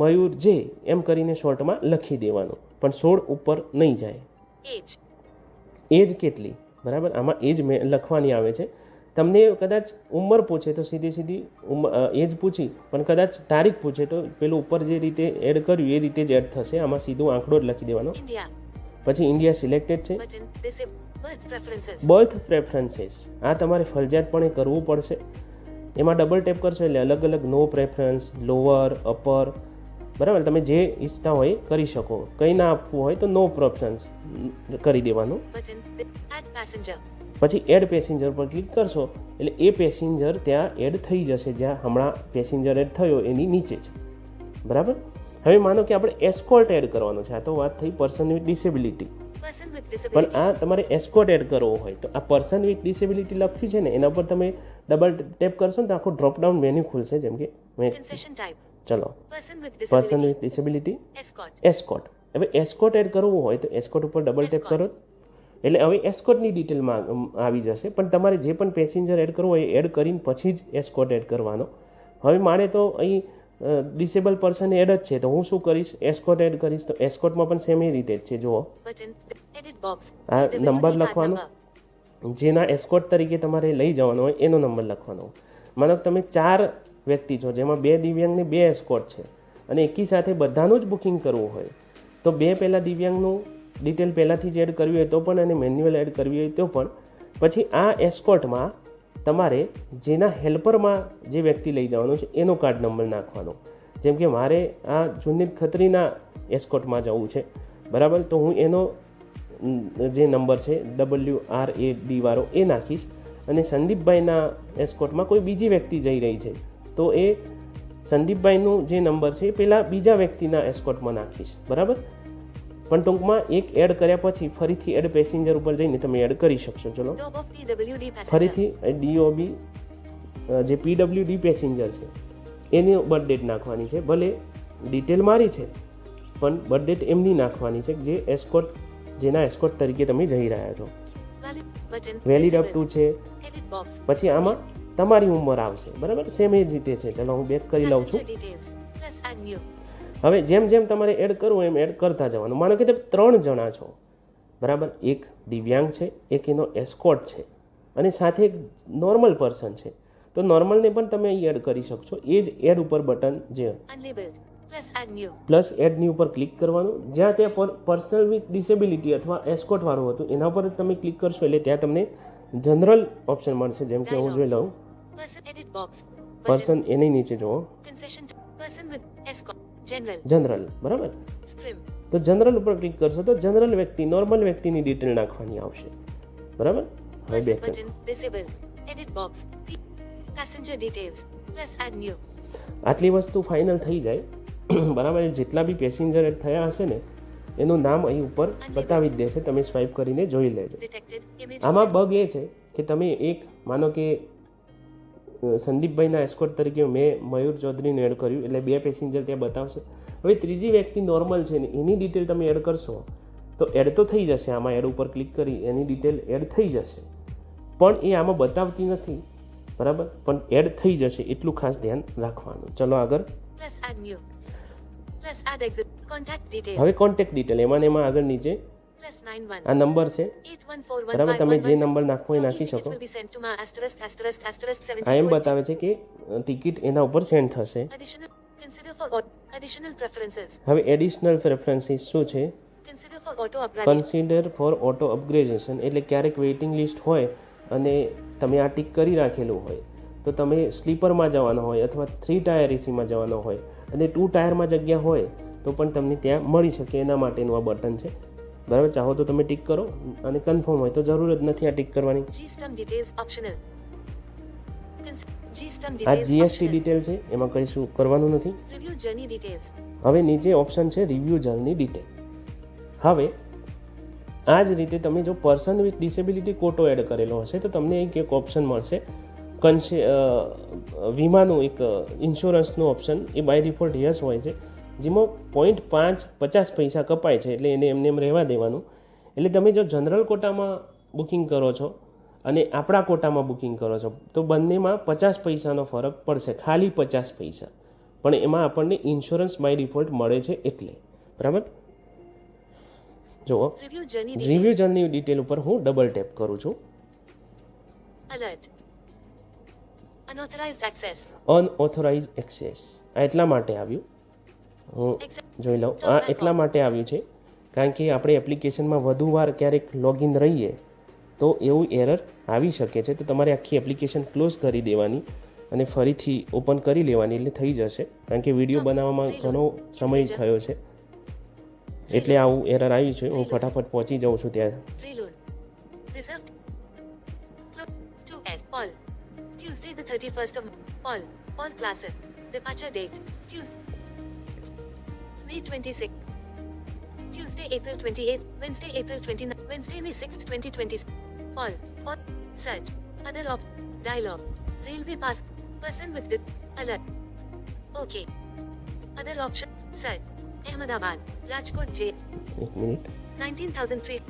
મયુર જે એમ કરીને શોર્ટમાં લખી દેવાનું, પણ 16 ઉપર નહીં જાય. age એજ કેટલી, બરાબર, આમાં એજ લખવાની આવે છે. તમને કદાચ ઉંમર પૂછે તો સીધી એજ પૂછી, પણ કદાચ તારીખ પૂછે તો પેલું ઉપર જે રીતે એડ કર્યું એ રીતે જ એડ થશે. આમાં સીધો આંકડો જ લખી દેવાનો. India પછી ઇન્ડિયા સિલેક્ટેડ છે. button birth preferences birth preferences આ તમારે ફરજિયાતપણે કરવું પડશે. એમાં ડબલ ટેપ કરશો એટલે અલગ અલગ નો પ્રેફરન્સ, લોઅર, અપર, બરાબર, તમે જે ઈચ્છતા હોય કરી શકો. કંઈ ના આપવું હોય તો નો પ્રેફરન્સ કરી દેવાનું. button add passenger પછી એડ પેસેન્જર પર ક્લિક કરશો એટલે એ પેસેન્જર ત્યાં એડ થઈ જશે, જ્યાં હમણાં પેસેન્જર એડ થયો એની નીચે છે, બરાબર. હવે માનો કે આપણે એસ્કોર્ટ એડ કરવાનો છે. આ તો વાત થઈ person with disability, person with પણ disability આ તમારે એસ્કોર્ટ એડ કરવો હોય તો આ પર્સન વિથ ડિસેબિલિટી લખ્યું છે ને એના પર તમે ડબલ ટેપ કરશો ને તો આખો ડ્રોપડાઉન મેન્યુ ખુલશે. જેમ કે concession type ચલો person with person disability with disability escort escort. હવે એસ્કોર્ટ એડ કરવું હોય તો એસ્કોર્ટ ઉપર ડબલ ટેપ કરો એટલે હવે એસ્કોર્ટની ડિટેલમાં આવી જશે. પણ તમારે જે પણ પેસેન્જર એડ કરવો હોય એ એડ કરીને પછી જ એસ્કોર્ટ એડ કરવાનો. હવે મારે તો અહીં ડિસેબલ પર્સન એડ જ છે તો હું શું કરીશ, એસ્કોર્ટ એડ કરીશ. તો એસ્કોર્ટમાં પણ સેમ એ રીતે જ છે. જુઓ, button edit box આ EWD નંબર card લખવાનો, number. જેના એસ્કોર્ટ તરીકે તમારે લઈ જવાનો હોય એનો નંબર લખવાનો. માનો કે તમે 4 વ્યક્તિ છો, જેમાં 2 દિવ્યાંગ ને 2 એસ્કોર્ટ છે, અને એકી સાથે બધાનું જ બુકિંગ કરવું હોય તો 2 પહેલાં દિવ્યાંગનું ડિટેલ પહેલાંથી જ એડ કરવી હોય તો પણ, અને મેન્યુઅલ એડ કરવી હોય તો પણ. પછી આ એસ્કોર્ટમાં તમારે જેના હેલ્પરમાં જે વ્યક્તિ લઈ જવાનો છે એનો કાર્ડ નંબર નાખવાનો. જેમ કે મારે આ જુનિત ખત્રીના એસ્કોર્ટમાં જવું છે, બરાબર, તો હું એનો જે નંબર છે WRAD વાળો એ નાખીશ. અને સંદીપભાઈના એસ્કોર્ટમાં કોઈ બીજી વ્યક્તિ જઈ રહી છે તો એ સંદીપભાઈનું જે નંબર છે એ પહેલાં બીજા વ્યક્તિના એસ્કોર્ટમાં નાખીશ, બરાબર. પણ ટૂંકમાં એક એડ કર્યા પછી ફરીથી એડ પેસેન્જર ઉપર જઈને તમે એડ કરી શકશો. ચલો Job of PWD passenger ફરીથી DOB જે PWD પેસેન્જર છે એની બર્થ ડેટ નાખવાની છે. ભલે ડિટેલ મારી છે પણ બર્થ ડેટ એમની નાખવાની છે જે એસ્કોર્ટ, જેના એસ્કોર્ટ તરીકે તમે જઈ રહ્યા છો. valid button valid up disable. To છે. edit box પછી આમાં તમારી ઉંમર આવશે, બરાબર, સેમ એ જ રીતે છે. ચલો હું બેક કરી લઉં છું. passenger details plus add new હવે જેમ જેમ તમારે એડ કરવું એમ એડ કરતા જવાનું. માનો કે તમે 3 જણા છો, બરાબર, એક દિવ્યાંગ છે, એક એનો એસ્કોર્ટ છે, અને સાથે એક નોર્મલ પર્સન છે. તો નોર્મલને પણ તમે અહીં એડ કરી શકશો. એ જ એડ ઉપર બટન જે unlabeled plus add new plus એડની ઉપર ક્લિક કરવાનું. જ્યાં ત્યાં પર્સનલ વિથ ડિસેબિલિટી અથવા એસ્કોર્ટ વાળું હતું એના પર તમે ક્લિક કરશો એટલે ત્યાં તમને જનરલ ઓપ્શન મળશે. જેમ કે હું જોઈ લઉં person edit box button person, એની નીચે જુઓ concession person with escort general general, બરાબર. scrim તો જનરલ ઉપર ક્લિક કરશો તો જનરલ વ્યક્તિ, નોર્મલ વ્યક્તિની ડિટેલ નાખવાની આવશે, બરાબર. હવે person back button disabled edit box passenger details plus add new આટલી વસ્તુ ફાઇનલ થઈ જાય, બરાબર. જેટલા બી પેસેન્જર એડ થયા હશે ને એનું નામ અહીં ઉપર બતાવી જ દેશે. તમે સ્વાઇપ કરીને જોઈ લેજો. detected image આમાં બગ એ છે કે તમે એક માનો કે સંદીપભાઈના એસ્કોર્ટ તરીકે મેં મયુર ચૌધરીને એડ કર્યું એટલે 2 પેસેન્જર ત્યાં બતાવશે. હવે ત્રીજી વ્યક્તિ નોર્મલ છે ને એની ડિટેલ તમે એડ કરશો તો એડ તો થઈ જશે. આમાં એડ ઉપર ક્લિક કરી એની ડિટેલ એડ થઈ જશે, પણ એ આમાં બતાવતી નથી, બરાબર, પણ એડ થઈ જશે એટલું ખાસ ધ્યાન રાખવાનું. ચલો આગળ. Plus add new. Plus add exit. Contact details. હવે કોન્ટેક્ટ ડિટેલ એમાં ને એમાં આગળ નીચે Plus 91. આ નંબર છે, 814151. બરાબર, તમે જે નંબર નાખવો એ નાખી શકો. will be sent to my asterisk asterisk asterisk આ એમ 72. બતાવે છે કે ટિકિટ એના ઉપર સેન્ડ થશે. Additional. Consider for additional preferences. હવે એડિશનલ પ્રેફરન્સીસ શું છે? Consider for auto upgradation. Consider four auto upgradation, એટલે ક્યારેક વેઇટિંગ લિસ્ટ હોય અને તમે આ ટિક કરી રાખેલું હોય તો તમે સ્લીપરમાં જવાનો હોય અથવા 3 ટાયર એસીમાં જવાનો હોય અને 2 ટાયરમાં જગ્યા હોય તો પણ તમને ત્યાં મળી શકે, એના માટેનું આ બટન છે, બરાબર. ચાહો તો તમે ટિક કરો અને કન્ફર્મ હોય તો જરૂર જ નથી આ ટિક કરવાની. G-stum details optional. G-stum આ details જીએસટી optional. ડિટેલ છે, એમાં કંઈ શું કરવાનું નથી. Review journey details. હવે નીચે ઓપ્શન છે રિવ્યૂ જર્ની ડિટેલ. હવે આ જ રીતે તમે જો person with disability quota add કરેલો હશે તો તમને એક ઓપ્શન મળશે વીમાનું, એક ઇન્સ્યોરન્સનું ઓપ્શન. એ બાય ડિફોલ્ટ યસ હોય છે, જેમાં 0.50 પૈસા કપાય છે, એટલે એને એમને એમ રહેવા દેવાનું. એટલે તમે જો જનરલ કોટામાં બુકિંગ કરો છો અને આપણા કોટામાં બુકિંગ કરો છો તો બંનેમાં 50 પૈસાનો ફરક પડશે, ખાલી 50 પૈસા, પણ એમાં આપણને ઇન્સ્યોરન્સ બાય ડિફોલ્ટ મળે છે એટલે, બરાબર. જુઓ, Review journey details. Review journey detail ઉપર હું ડબલ ટેપ કરું છું. Alert. Unauthorized access. Unauthorise access, આ એટલા માટે આવ્યું, હું જોઈ લઉં. આ એટલા માટે આવ્યું છે કારણ કે આપણે એપ્લિકેશનમાં વધુ વાર ક્યારેક લોગિન રહીએ તો એવું એરર આવી શકે છે, તો તમારે આખી એપ્લિકેશન ક્લોઝ કરી દેવાની અને ફરીથી ઓપન કરી લેવાની, એટલે થઈ જશે. કારણ કે વિડીયો બનાવવામાં ઘણો સમય થયો છે એટલે આવું એરર આવ્યું છે. હું ફટાફટ પહોંચી જાઉં છું ત્યાં. Preload. Reserved. 2S. Paul. Tuesday the 31st of Paul. Paul Classic. Departure date. Tuesday. May 26. Tuesday, April 28th. Wednesday, April 29th. Wednesday, May 6th, 2020. Paul. Paul. Search. Other dialogue. Railway pass. Person with alert. Okay. Other option. Search. Ahmedabad. Rajkot J. એક minute. 19,003.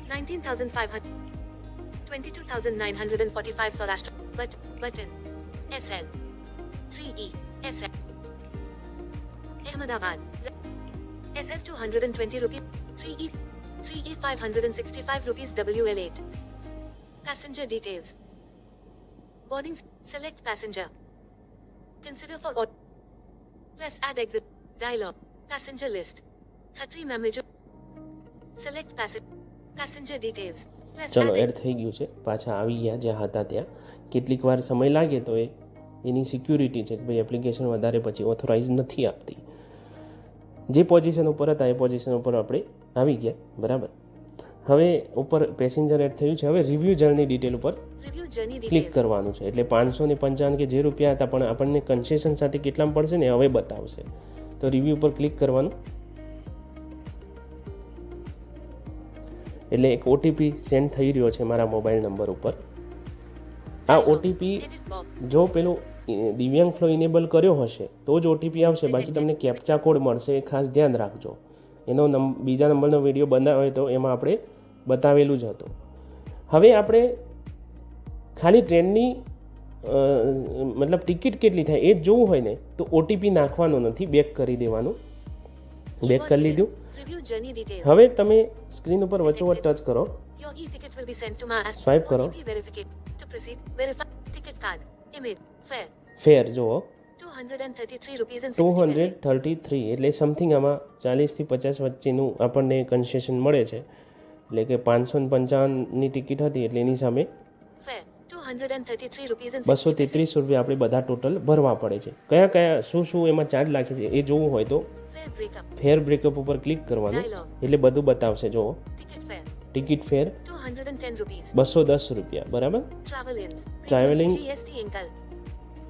19,500. 22,945 Saurashtra. Button. SL. 3E. SL. Ahmedabad. SL 220 rupees. 3E. 3E 565 rupees WL8. Passenger details. Boarding. Select passenger. Consider for auto. Press add exit. Dialog. Passenger list. Khatri Mamajo. Select passenger details. Press ચલો, add add થઈ ગયું છે. પાછા આવી ગયા જ્યાં હતા ત્યાં. કેટલીક વાર સમય લાગે તો એની સિક્યુરિટી છે કે ભાઈ એપ્લિકેશન વધારે પછી ઓથોરાઇઝ નથી આપતી. જે પોઝિશન ઉપર હતા એ પોઝિશન ઉપર આપણે આવી ગયા, બરાબર. હવે ઉપર પેસેન્જર એડ થયું છે. હવે રિવ્યૂ જર્ની ડિટેલ ઉપર Review journey ક્લિક details. કરવાનું છે, એટલે 555 કે જે રૂપિયા હતા પણ આપણને કન્સેશન સાથે કેટલામાં પડશે ને હવે બતાવશે. તો રિવ્યૂ ઉપર ક્લિક કરવાનું, એટલે એક ઓટીપી સેન્ડ થઈ રહ્યો છે મારા મોબાઈલ નંબર ઉપર. આ ઓટીપી Edit box. જો પેલું દિવ્યાંગ ફ્લો ઇનેબલ કર્યો હશે તો જ ઓટીપી આવશે, બાકી તમને કેપ્ચા કોડ મળશે, એ ખાસ ધ્યાન રાખજો. એનો બીજા નંબરનો વિડીયો બનાવ્યો તો એમાં આપણે બતાવેલું જ હતું. હવે આપણે ખાલી ટ્રેનની મતલબ ટિકિટ કેટલી થાય એ જ જોવું હોય ને તો ઓટીપી નાખવાનો નથી, બેક કરી દેવાનું. બેક કરી લીધું. Review journey details. હવે તમે સ્ક્રીન ઉપર વચ્ચોવચ ટચ કરો, Your e-ticket will be sent to my Swipe करो. OTP verification. To proceed, verify ticket card. Image. Fare. ફેર જુઓ 233 rupees and 60 paise. 233, એટલે સમથિંગ આમાં 40 થી 50 વચ્ચેનું આપણને કન્સેશન મળે છે. એટલે કે 555ની ટિકિટ હતી એટલે એની સામે Fare. 233 rupees and 60 paise. 233 રૂપિયા આપણે બધા ટોટલ ભરવા પડે છે. કયા કયા શું એમાં ચાર્જ લાગે છે એ જોવું હોય તો Fare breakup. ફેર બ્રેકઅપ ઉપર ક્લિક કરવાનું, Dialogue. એટલે બધું બતાવશે. જુઓ Ticket fare. ટિકિટ ફેર 210 rupees. 210 રૂપિયા, બરાબર. Travel ins. Travelling. GST income.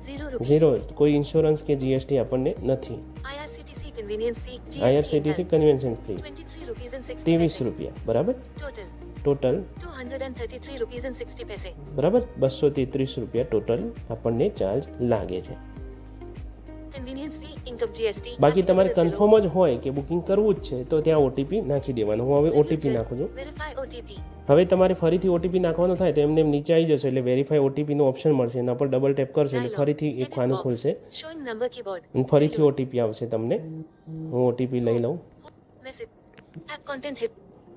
0 rupees. Zero, કોઈ ઇન્સ્યોરન્સ કે જીએસટી આપણને નથી. IRCTC convenience fee. GST IRCTC income. Convention free 23 rupees and 60 23 paise. રૂપિયા, બરાબર. Total. Total 233 rupees and 60 paise. બરાબર 233 રૂપિયા ટોટલ આપણને ચાર્જ લાગે છે. Convenience fee, income GST. બાકી તમારે applicable is below. કન્ફર્મ જ હોય કે બુકિંગ કરવું જ છે તો ત્યાં ઓટીપી નાખી દેવાનું. હું હવે Review ઓટીપી check. નાખું છું. Verify OTP. હવે તમારે ફરીથી ઓટીપી નાખવાનો થાય તો એમને એમ નીચે આવી જશે એટલે વેરીફાઈ ઓટીપીનું ઓપ્શન મળશે. એના પર ડબલ ટેપ કરશો એટલે Dialog. ફરીથી એક Edit ખાનું box. ખુલશે Showing number keyboard. અને ફરીથી ઓટીપી આવશે તમને. હું ઓટીપી લઈ લઉં. Message. App content hit.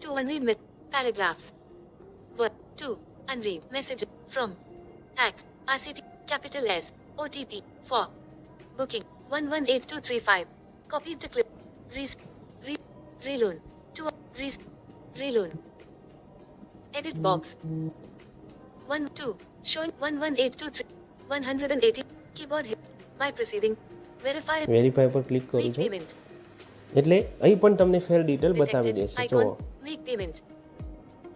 2 unread paragraphs. Word. 2 unread message from X RCT capital S OTP for booking 118235. Copied to clip. Reloan. 2 reloan. Edit box. 1 2 showing 11823 180 keyboard hit by proceeding verify verify પર click કરું make છું payment એટલે અહીં પણ તમને ફેર detail બતાવી detected દેશે. icon જુઓ make payment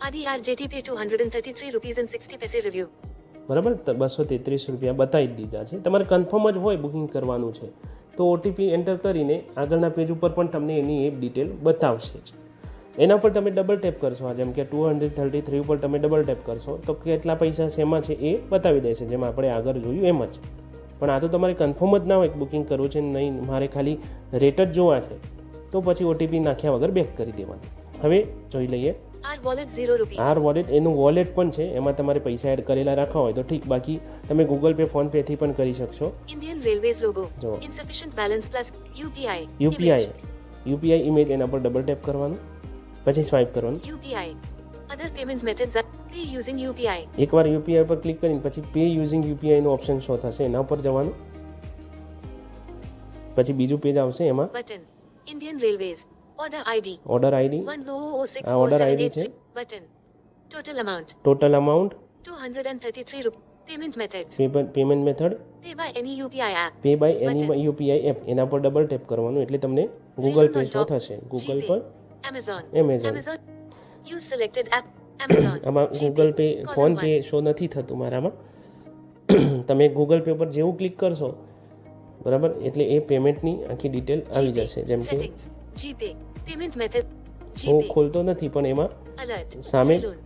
Adi RJTP 233 rupees and 60 paise review બરાબર, 233 રૂપિયા બતાવી જ દીધા છે. તમારે કન્ફર્મ જ હોય બુકિંગ કરવાનું છે તો ઓટીપી એન્ટર કરીને આગળના પેજ ઉપર પણ તમને એની એપ ડિટેલ બતાવશે જ. એના પર તમે ડબલ ટેપ કરશો, આ જેમ કે 233 ઉપર તમે ડબલ ટેપ કરશો તો કેટલા પૈસા શેમાં છે એ બતાવી દેશે, જેમ આપણે આગળ જોયું એમ જ. પણ આ તો તમારે કન્ફર્મ જ ના હોય કે બુકિંગ કરવું છે નહીં, મારે ખાલી રેટ જ જોવા છે તો પછી ઓટીપી નાખ્યા વગર બેક કરી દેવાનું. હવે જોઈ લઈએ R wallet 0 rupees R wallet, એનું વોલેટ પણ છે, એમાં તમારે પૈસા એડ કરેલા રાખવા હોય તો ઠીક, બાકી તમે ગૂગલ પે ફોન પે થી પણ કરી શકશો. Indian Railways logo જો. insufficient balance plus UPI UPI image, એના પર ડબલ ટેપ કરવાનું, પછી સ્વાઇપ કરવાનું. UPI other payment methods are pay using UPI એકવાર યુપીઆઈ પર ક્લિક કરીને પછી પે યુઝિંગ યુપીઆઈ નો ઓપ્શન શો થશે, એના પર જવાનું. પછી બીજું પેજ આવશે, એમાં button Indian Railways order ID order ID, 10064783 આ order ID છે. button total amount total amount, 233 rupees payment methods payment method, pay by any UPI app pay by any Button. UPI app, એના પર double tap કરવાનું એટલે તમને Google Pay show થશે. Google પર Amazon Amazon. use selected app Amazon આમાં GPay, Google Pay column PhonePe one. Show નથી થતું મારામાં. તમે ગૂગલ પે પર જેવું ક્લિક કરશો બરાબર એટલે એ પેમેન્ટની આખી ડિટેલ આવી GPay, જશે. જેમ કે settings GPay payment method હું GPay ખોલતો નથી પણ એમાં alert સામે Reload.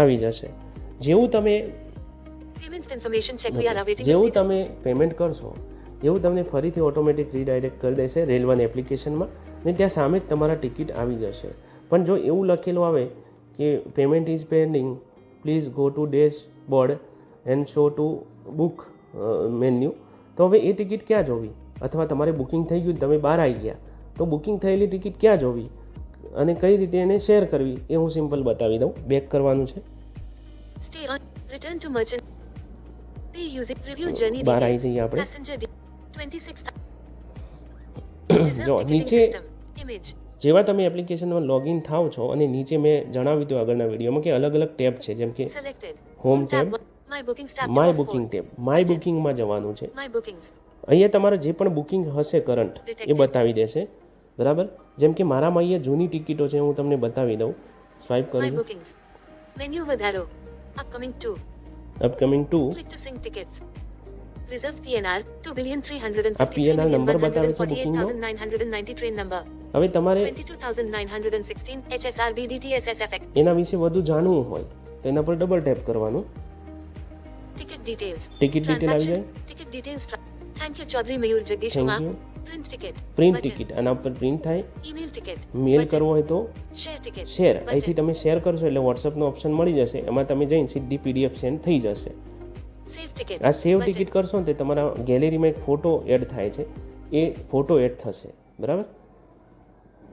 આવી જશે. જેવું તમે payment confirmation check we are awaiting જેવું status. તમે પેમેન્ટ કરશો એવું તમને ફરીથી ઓટોમેટિક રીડાયરેક્ટ કરી દેશે રેલ વન એપ્લિકેશનમાં, ને ત્યાં સામે જ તમારા ટિકિટ આવી જશે. પણ જો એવું લખેલું આવે કે payment is pending, please go to dashboard and show to book menu, તો હવે એ ટિકિટ ક્યાં જોવી? અથવા તમારે બુકિંગ થઈ ગયું, તમે બહાર આવી ગયા તો બુકિંગ થયેલી ટિકિટ ક્યાં જોવી અને કઈ રીતે એને શેર કરવી એ હું સિમ્પલ બતાવી દઉં. બેક કરવાનું છે, Stay on return to merchant pay using review journey બહાર આવી details જઈએ આપણે. passenger 26 જો reserve ticketing નીચે system image જેવા તમે એપ્લિકેશનમાં લોગિન થાવ છો અને નીચે મેં જણાવ્યું હતું આગળના વિડીયોમાં કે અલગ અલગ ટેબ છે, જેમ કે selected Home tab, one, my bookings tab my top booking four. Tab, my Button. બુકિંગમાં જવાનું છે. my bookings અહીંયા તમારે જે પણ બુકિંગ હશે કરંટ એ Detected. બતાવી દેશે બરાબર. જેમ કે મારામાં અહીંયા જૂની ટિકિટો છે, હું તમને બતાવી દઉં. સ્વાઇપ my કરું છું, bookings menu with arrow upcoming 2 upcoming 2, click to sync tickets reserved PNR 2,353,000,148,990 આ PNR નંબર બતાવે છે બુકિંગનો. train number હવે તમારે 22,916 HSRB DTSSFX એના વિશે વધુ જાણવું હોય તો એના પર ડબલ ટેપ કરવાનું. ticket details ટિકિટ ડિટેલ આવી જાય. ticket details thank you Chaudhary Mayur Jagdish Thank Kumar you. print ticket print Button. Ticket, આના પર પ્રિન્ટ થાય. email ticket મેલ Button. કરવો હોય તો share ticket શેર, Button. અહીંથી તમે શેર કરશો એટલે વોટ્સઅપનો ઓપ્શન મળી જશે, એમાં તમે જઈને સીધી પીડીએફ સેન્ડ થઈ જશે. save ticket આ સેવ Button. ટિકિટ કરશો ને તે તમારા ગેલેરીમાં એક ફોટો એડ થાય છે, એ ફોટો એડ થશે બરાબર.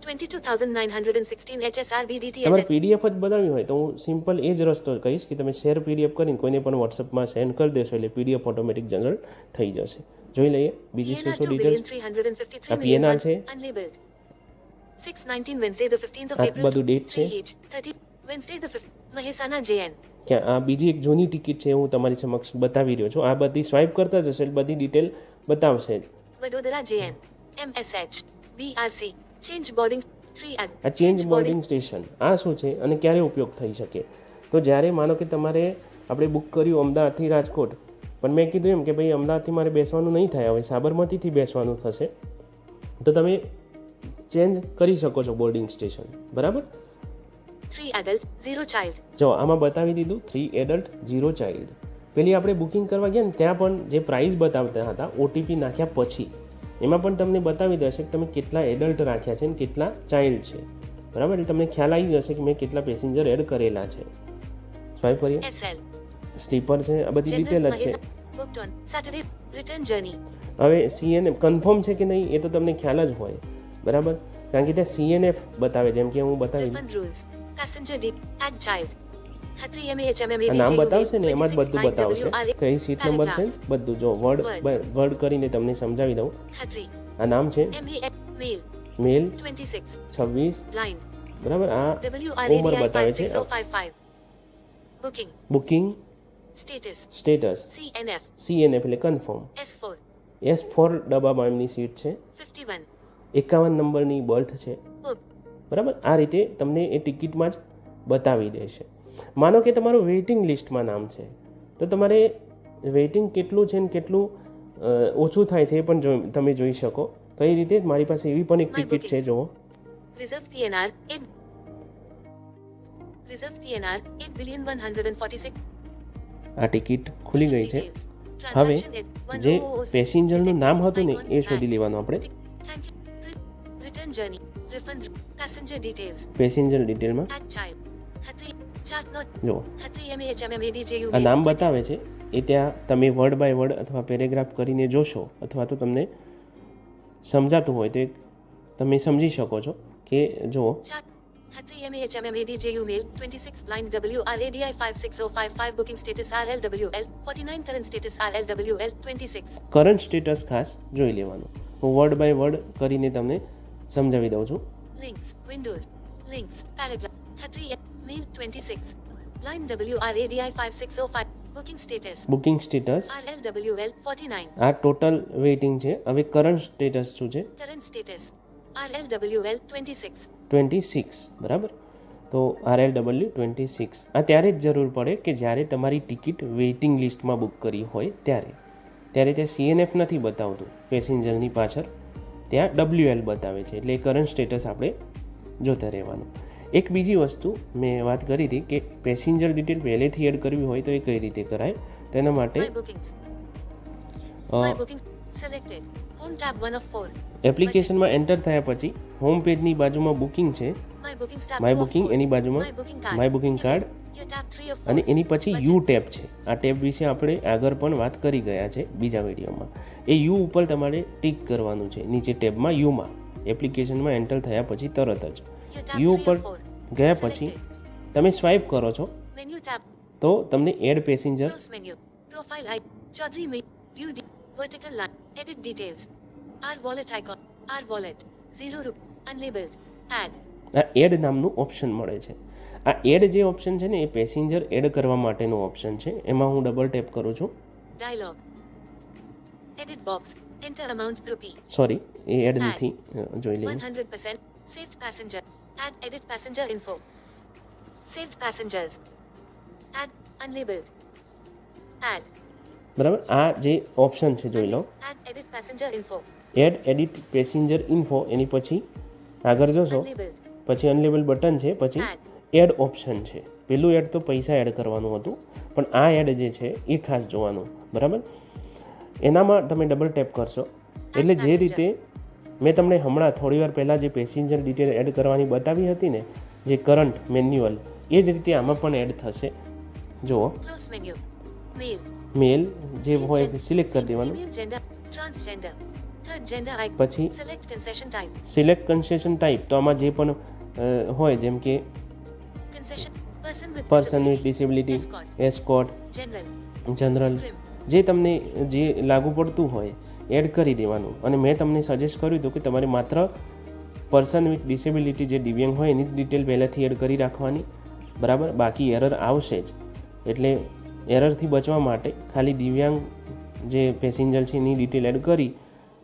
22,916 HSRB તમારે DTSS પીડીએફ જ બનાવવી હોય તો હું સિમ્પલ એ જ રસ્તો કહીશ કે તમે શેર પીડીએફ કરીને કોઈને પણ વોટ્સઅપમાં સેન્ડ કરી દેશો એટલે પીડીએફ ઓટોમેટિક જનરેટ થઈ જશે. જોઈ લઈએ બીજી શું PNR શું ડિટેલ્સ. 2,353,000,001 આ PNR છે. unlabeled 6/19 Wednesday the 15th of આ April બધું date છે. 3H 30 Wednesday the 5th Mahesana JN કે આ બીજી એક જૂની ટિકિટ છે, હું તમારી સમક્ષ બતાવી રહ્યો છું. આ બધી સ્વાઇપ કરતા જશો એટલે બધી ડિટેલ બતાવશે જ. Vadodara JN MSH BRC change boarding 3 ad આ ચેન્જ બોર્ડિંગ સ્ટેશન આ શું છે અને ક્યારે ઉપયોગ થઈ શકે? તો જ્યારે માનો કે તમારે આપણે બુક કર્યું અમદાવાદથી રાજકોટ, પણ મેં કીધું એમ કે ભાઈ અમદાવાદથી મારે બેસવાનું નહીં થાય, હવે સાબરમતીથી બેસવાનું થશે, તો તમે ચેન્જ કરી શકો છો બોર્ડિંગ સ્ટેશન બરાબર. 3 adult 0 child જો આમાં બતાવી દીધું 3 એડલ્ટ 0 ચાઇલ્ડ. પેલી આપણે બુકિંગ કરવા ગયા ને ત્યાં પણ જે પ્રાઇસ બતાવતા હતા ઓટીપી નાખ્યા પછી એમાં પણ તમને બતાવી દેશે કે તમે કેટલા એડલ્ટ રાખ્યા છે અને કેટલા ચાઇલ્ડ છે, બરાબર. એટલે તમને ખ્યાલ આવી જશે કે મેં કેટલા પેસેન્જર એડ કરેલા છે. સ્વાઇપ કરીએ. SL. સ્લીપર છે, આ બધી ડિટેલ જ છે. Booked on Saturday. Return journey. હવે CNF કન્ફર્મ છે કે નહીં એ તો તમને ખ્યાલ જ હોય, બરાબર, કારણ કે ત્યાં CNF બતાવે, જેમ કે હું બતાવી Refund rules. Passenger deep. Add child. Khatri MAHMM આ નામ બતાવશે ને એમાં જ બધું બતાવશે, કઈ સીટ નંબર છે બધું. જો વર્ડ કરીને તમને સમજાવી દઉં. Khatri. આ નામ છે MAH male. મેલ 26. 26, Blind. બરાબર. આ WRADI ઉંમર બતાવે છે. 56055. Booking. Booking Status. Status CNF. CNF એટલે કન્ફર્મ. S4. S4 ડબ્બામાં એમની સીટ છે. 51. 51 નંબરની બર્થ છે, Booked. બરાબર. આ રીતે તમને એ ટિકિટમાં જ બતાવી દેશે. માનો કે તમારું વેઇટિંગ લિસ્ટમાં નામ છે, તો તમારે વેઇટિંગ કેટલું છે ને કેટલું ઓછું થાય છે એ પણ તમે જોઈ શકો. કઈ રીતે? મારી પાસે એવી પણ એક ટિકિટ છે, જુઓ. Reserve PNR 8. Reserve PNR 8,146,000. આ ટિકિટ ખુલી ગઈ છે. હવે જે પેસેન્જરનું નામ હતું ને એ શોધી લેવાનું આપણે. Thank you. Return journey. Refund. Passenger details. Passenger ડિટેલમાં Add child. Khatri. Chart not. જુઓ, Khatri MAHMMADJU. આ નામ બતાવે છે એ ત્યાં તમે વર્ડ બાય વર્ડ અથવા પેરેગ્રાફ કરીને જોશો, અથવા તો તમને સમજાતું હોય તો તમે સમજી શકો છો કે જુઓ. Chart. Khatri MAHMMADJU mail 26 blind WRADI 56055 booking status RLWL 49 current status RLWL 26. Current status ખાસ જોઈ લેવાનું. હું વર્ડ બાય વર્ડ કરીને તમને સમજાવી દઉં છું. Links. Windows. Links. Paragraph. Khatri mail 26 blind WRADI 5605 booking status booking status RLWL 49 આ ટોટલ વેઇટિંગ છે. હવે કરંટ સ્ટેટસ શું છે? current status RLWL 26. 26, બરાબર. તો RLW 26 આ ત્યારે જ જરૂર પડે કે જ્યારે તમારી ટિકિટ વેઇટિંગ લિસ્ટમાં બુક કરી હોય ત્યારે તે CNF નથી બતાવતું પેસેન્જરની પાછળ, ત્યાં WL બતાવે છે. એટલે કરંટ સ્ટેટસ આપણે જોતા રહેવાનું. એક બીજી વસ્તુ મેં વાત કરી હતી કે પેસેન્જર ડિટેલ પહેલેથી એડ કરવી હોય તો એ કઈ રીતે કરાય. તેના માટે My bookings. My bookings selected. Home tab 1 of 4. એપ્લિકેશનમાં એન્ટર થયા પછી હોમ પેજની બાજુમાં બુકિંગ છે, My bookings tab my 2 of booking, 4. એની બાજુમાં My booking card. My booking card, Here tab 3 of 4. અને એની પછી યુ ટેબ છે. આ ટેબ વિશે આપણે આગળ પણ વાત કરી ગયા છે બીજા વિડીયોમાં. એ યુ ઉપર તમારે ટિક કરવાનું છે નીચે ટેબમાં યુમાં, એપ્લિકેશનમાં એન્ટર થયા પછી તરત જ Here tab યુ 3 ઉપર of 4. ગયા પછી તમે સ્વાઇપ કરો છો Menu tab. તો તમને add passenger, Close menu. Profile icon. Chaudhary mail. View vertical line. Edit details. R wallet icon. R wallet. 0 rupee. Unlabeled. Add. આ એડ નામનું ઓપ્શન મળે છે. આ એડ જે ઓપ્શન છે ને એ પેસેન્જર એડ કરવા માટેનું ઓપ્શન છે. એમાં હું ડબલ ટેપ કરું છું. Dialog. Edit box. Enter amount rupee. Sorry, એ એડ નથી, જોઈ લઈએ. 100%. Saved passenger. Add edit passenger info. Saved passengers. Add unlabeled. Add. બરાબર. આ જે ઓપ્શન છે જોઈ લો, Add edit passenger info. Add edit passenger info, એની પછી આગળ જોશો Unlabeled. પછી અનલેબલ બટન છે, પછી Add. એડ ઓપ્શન છે. પેલું એડ તો પૈસા એડ કરવાનું હતું, પણ આ એડ જે છે એ ખાસ જોવાનું, બરાબર. એનામાં તમે ડબલ ટેપ કરશો એટલે જે રીતે મેં તમને હમણાં થોડી વાર પહેલાં જે પેસેન્જર ડિટેલ એડ કરવાની બતાવી હતી ને, જે કરંટ મેન્યુઅલ, એ જ રીતે આમાં પણ એડ થશે. જુઓ, Close menu. Male. મેલ જે હોય સિલેક્ટ કરી દેવાનું, Female gender. Transgender. Third gender icon. પછી Select concession type. Select concession type. તો આમાં જે પણ હોય, જેમ કે Concession. Person with disability, Escort. Escort, General. General, Scrim. જે તમને જે લાગુ પડતું હોય એડ કરી દેવાનું. અને મેં તમને સજેસ્ટ કર્યું હતું કે તમારે માત્ર પર્સન વિથ ડિસેબિલિટી જે દિવ્યાંગ હોય એની જ ડિટેલ પહેલાંથી એડ કરી રાખવાની, બરાબર. બાકી એરર આવશે જ, એટલે એરરથી બચવા માટે ખાલી દિવ્યાંગ જે પેસેન્જર છે એની ડિટેલ એડ કરી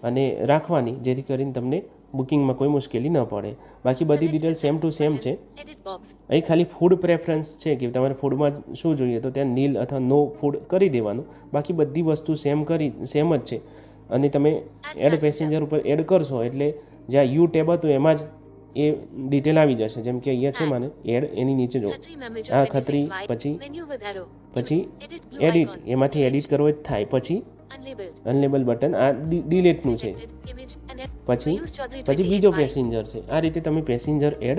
અને રાખવાની, જેથી કરીને તમને બુકિંગમાં કોઈ મુશ્કેલી ન પડે. બાકી બધી ડિટેલ સેમ ટુ સેમ છે. Edit box. અહીં ખાલી ફૂડ પ્રેફરન્સ છે કે તમારે ફૂડમાં શું જોઈએ તો ત્યાં નીલ અથવા નો ફૂડ કરી દેવાનું. બાકી બધી વસ્તુ સેમ જ છે. અને તમે એડ પેસેન્જર ઉપર એડ કરશો એટલે જ્યાં યુ ટેબ હતું એમાં જ એ ડિટેલ આવી જશે. જેમ કે અહીંયા છે મને એડ, એની નીચે જો Khatri manager આ 26 ખત્રી, Y. પછી Menu with arrow. પછી Edit blue એડિટ, icon. એમાંથી એડિટ કરવો જ થાય. પછી Unlabeled. અનલેબલ બટન આ ડિલેટનું છે. Rejected. Image and પછી Mayur Chaudhary પછી બીજો 28Y. પેસેન્જર છે. આ રીતે તમે પેસેન્જર એડ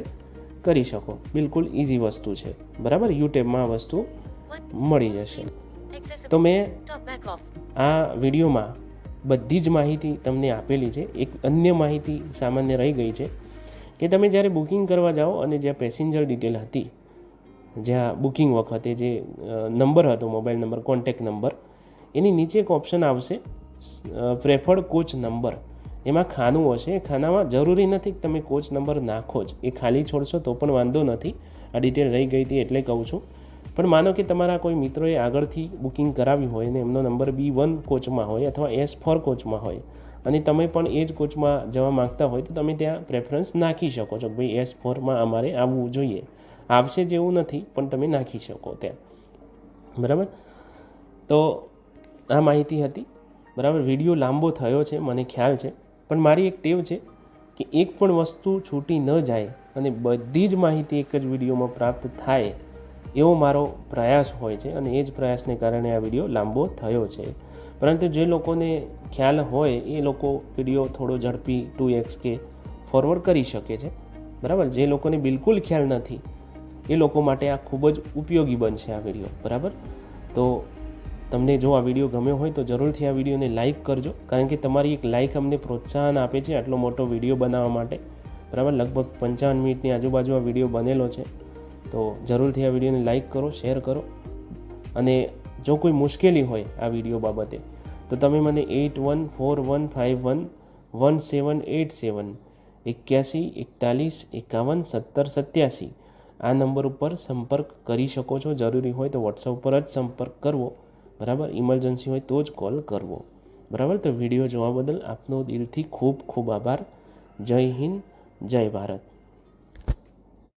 કરી શકો. બિલકુલ ઇઝી વસ્તુ છે, બરાબર. યુટ્યુબમાં આ વસ્તુ મળી જશે. Accessible. તો મેં Talk back off. આ વિડીયોમાં બધી જ માહિતી તમને આપેલી છે. એક અન્ય માહિતી સામાન્ય રહી ગઈ છે કે તમે જ્યારે બુકિંગ કરવા જાઓ અને જ્યાં પેસેન્જર ડિટેલ હતી, જ્યાં બુકિંગ વખતે જે નંબર હતો, મોબાઈલ નંબર, કોન્ટેક્ટ નંબર, એની નીચે એક ઓપ્શન આવશે પ્રેફર્ડ કોચ નંબર. એમાં ખાનું હશે. એ ખાનામાં જરૂરી નથી કે તમે કોચ નંબર નાખો જ, એ ખાલી છોડશો તો પણ વાંધો નથી. આ ડિટેલ રહી ગઈ હતી એટલે કહું છું. પણ માનો કે તમારા કોઈ મિત્રોએ આગળથી બુકિંગ કરાવ્યું હોય ને એમનો નંબર B1 કોચમાં હોય અથવા S4 કોચમાં હોય અને તમે પણ એ જ કોચમાં જવા માગતા હોય તો તમે ત્યાં પ્રેફરન્સ નાખી શકો છો કે ભાઈ S4માં અમારે આવવું જોઈએ. આવશે જેવું નથી પણ તમે નાખી શકો ત્યાં, બરાબર. તો આ માહિતી હતી, બરાબર. વિડીયો લાંબો થયો છે મને ખ્યાલ છે, પણ મારી એક ટેવ છે કે એક પણ વસ્તુ છૂટી ન જાય અને બધી જ માહિતી એક જ વિડીયોમાં પ્રાપ્ત થાય એવો મારો પ્રયાસ હોય છે અને એ જ પ્રયાસને કારણે આ વિડીયો લાંબો થયો છે. પરંતુ જે લોકોને ખ્યાલ હોય એ લોકો વિડીયો થોડો ઝડપી 2x કે ફોરવર્ડ કરી શકે છે, બરાબર. જે લોકોને બિલકુલ ખ્યાલ નથી એ લોકો માટે આ ખૂબ જ ઉપયોગી બનશે આ વિડીયો, બરાબર. તો તમને જો આ વિડીયો ગમ્યો હોય તો જરૂરથી આ વિડીયોને લાઇક કરજો, કારણ કે તમારી એક લાઇક અમને પ્રોત્સાહન આપે છે આટલો મોટો વિડીયો બનાવવા માટે, બરાબર. લગભગ 55 મિનિટની આજુબાજુ આ વિડીયો બનેલો છે. તો જરૂરથી આ વિડીયોને લાઇક કરો, શેર કરો. અને જો કોઈ મુશ્કેલી હોય આ વિડીયો બાબતે તો તમે મને 8141511787 8141511787 આ નંબર ઉપર સંપર્ક કરી શકો છો. જરૂરી હોય તો વોટ્સઅપ પર જ સંપર્ક કરવો, બરાબર. ઇમરજન્સી હોય તો જ કોલ કરવો, બરાબર. તો વિડીયો જોવા બદલ આપનો દિલથી ખૂબ ખૂબ આભાર. જય હિન્દ, જય ભારત.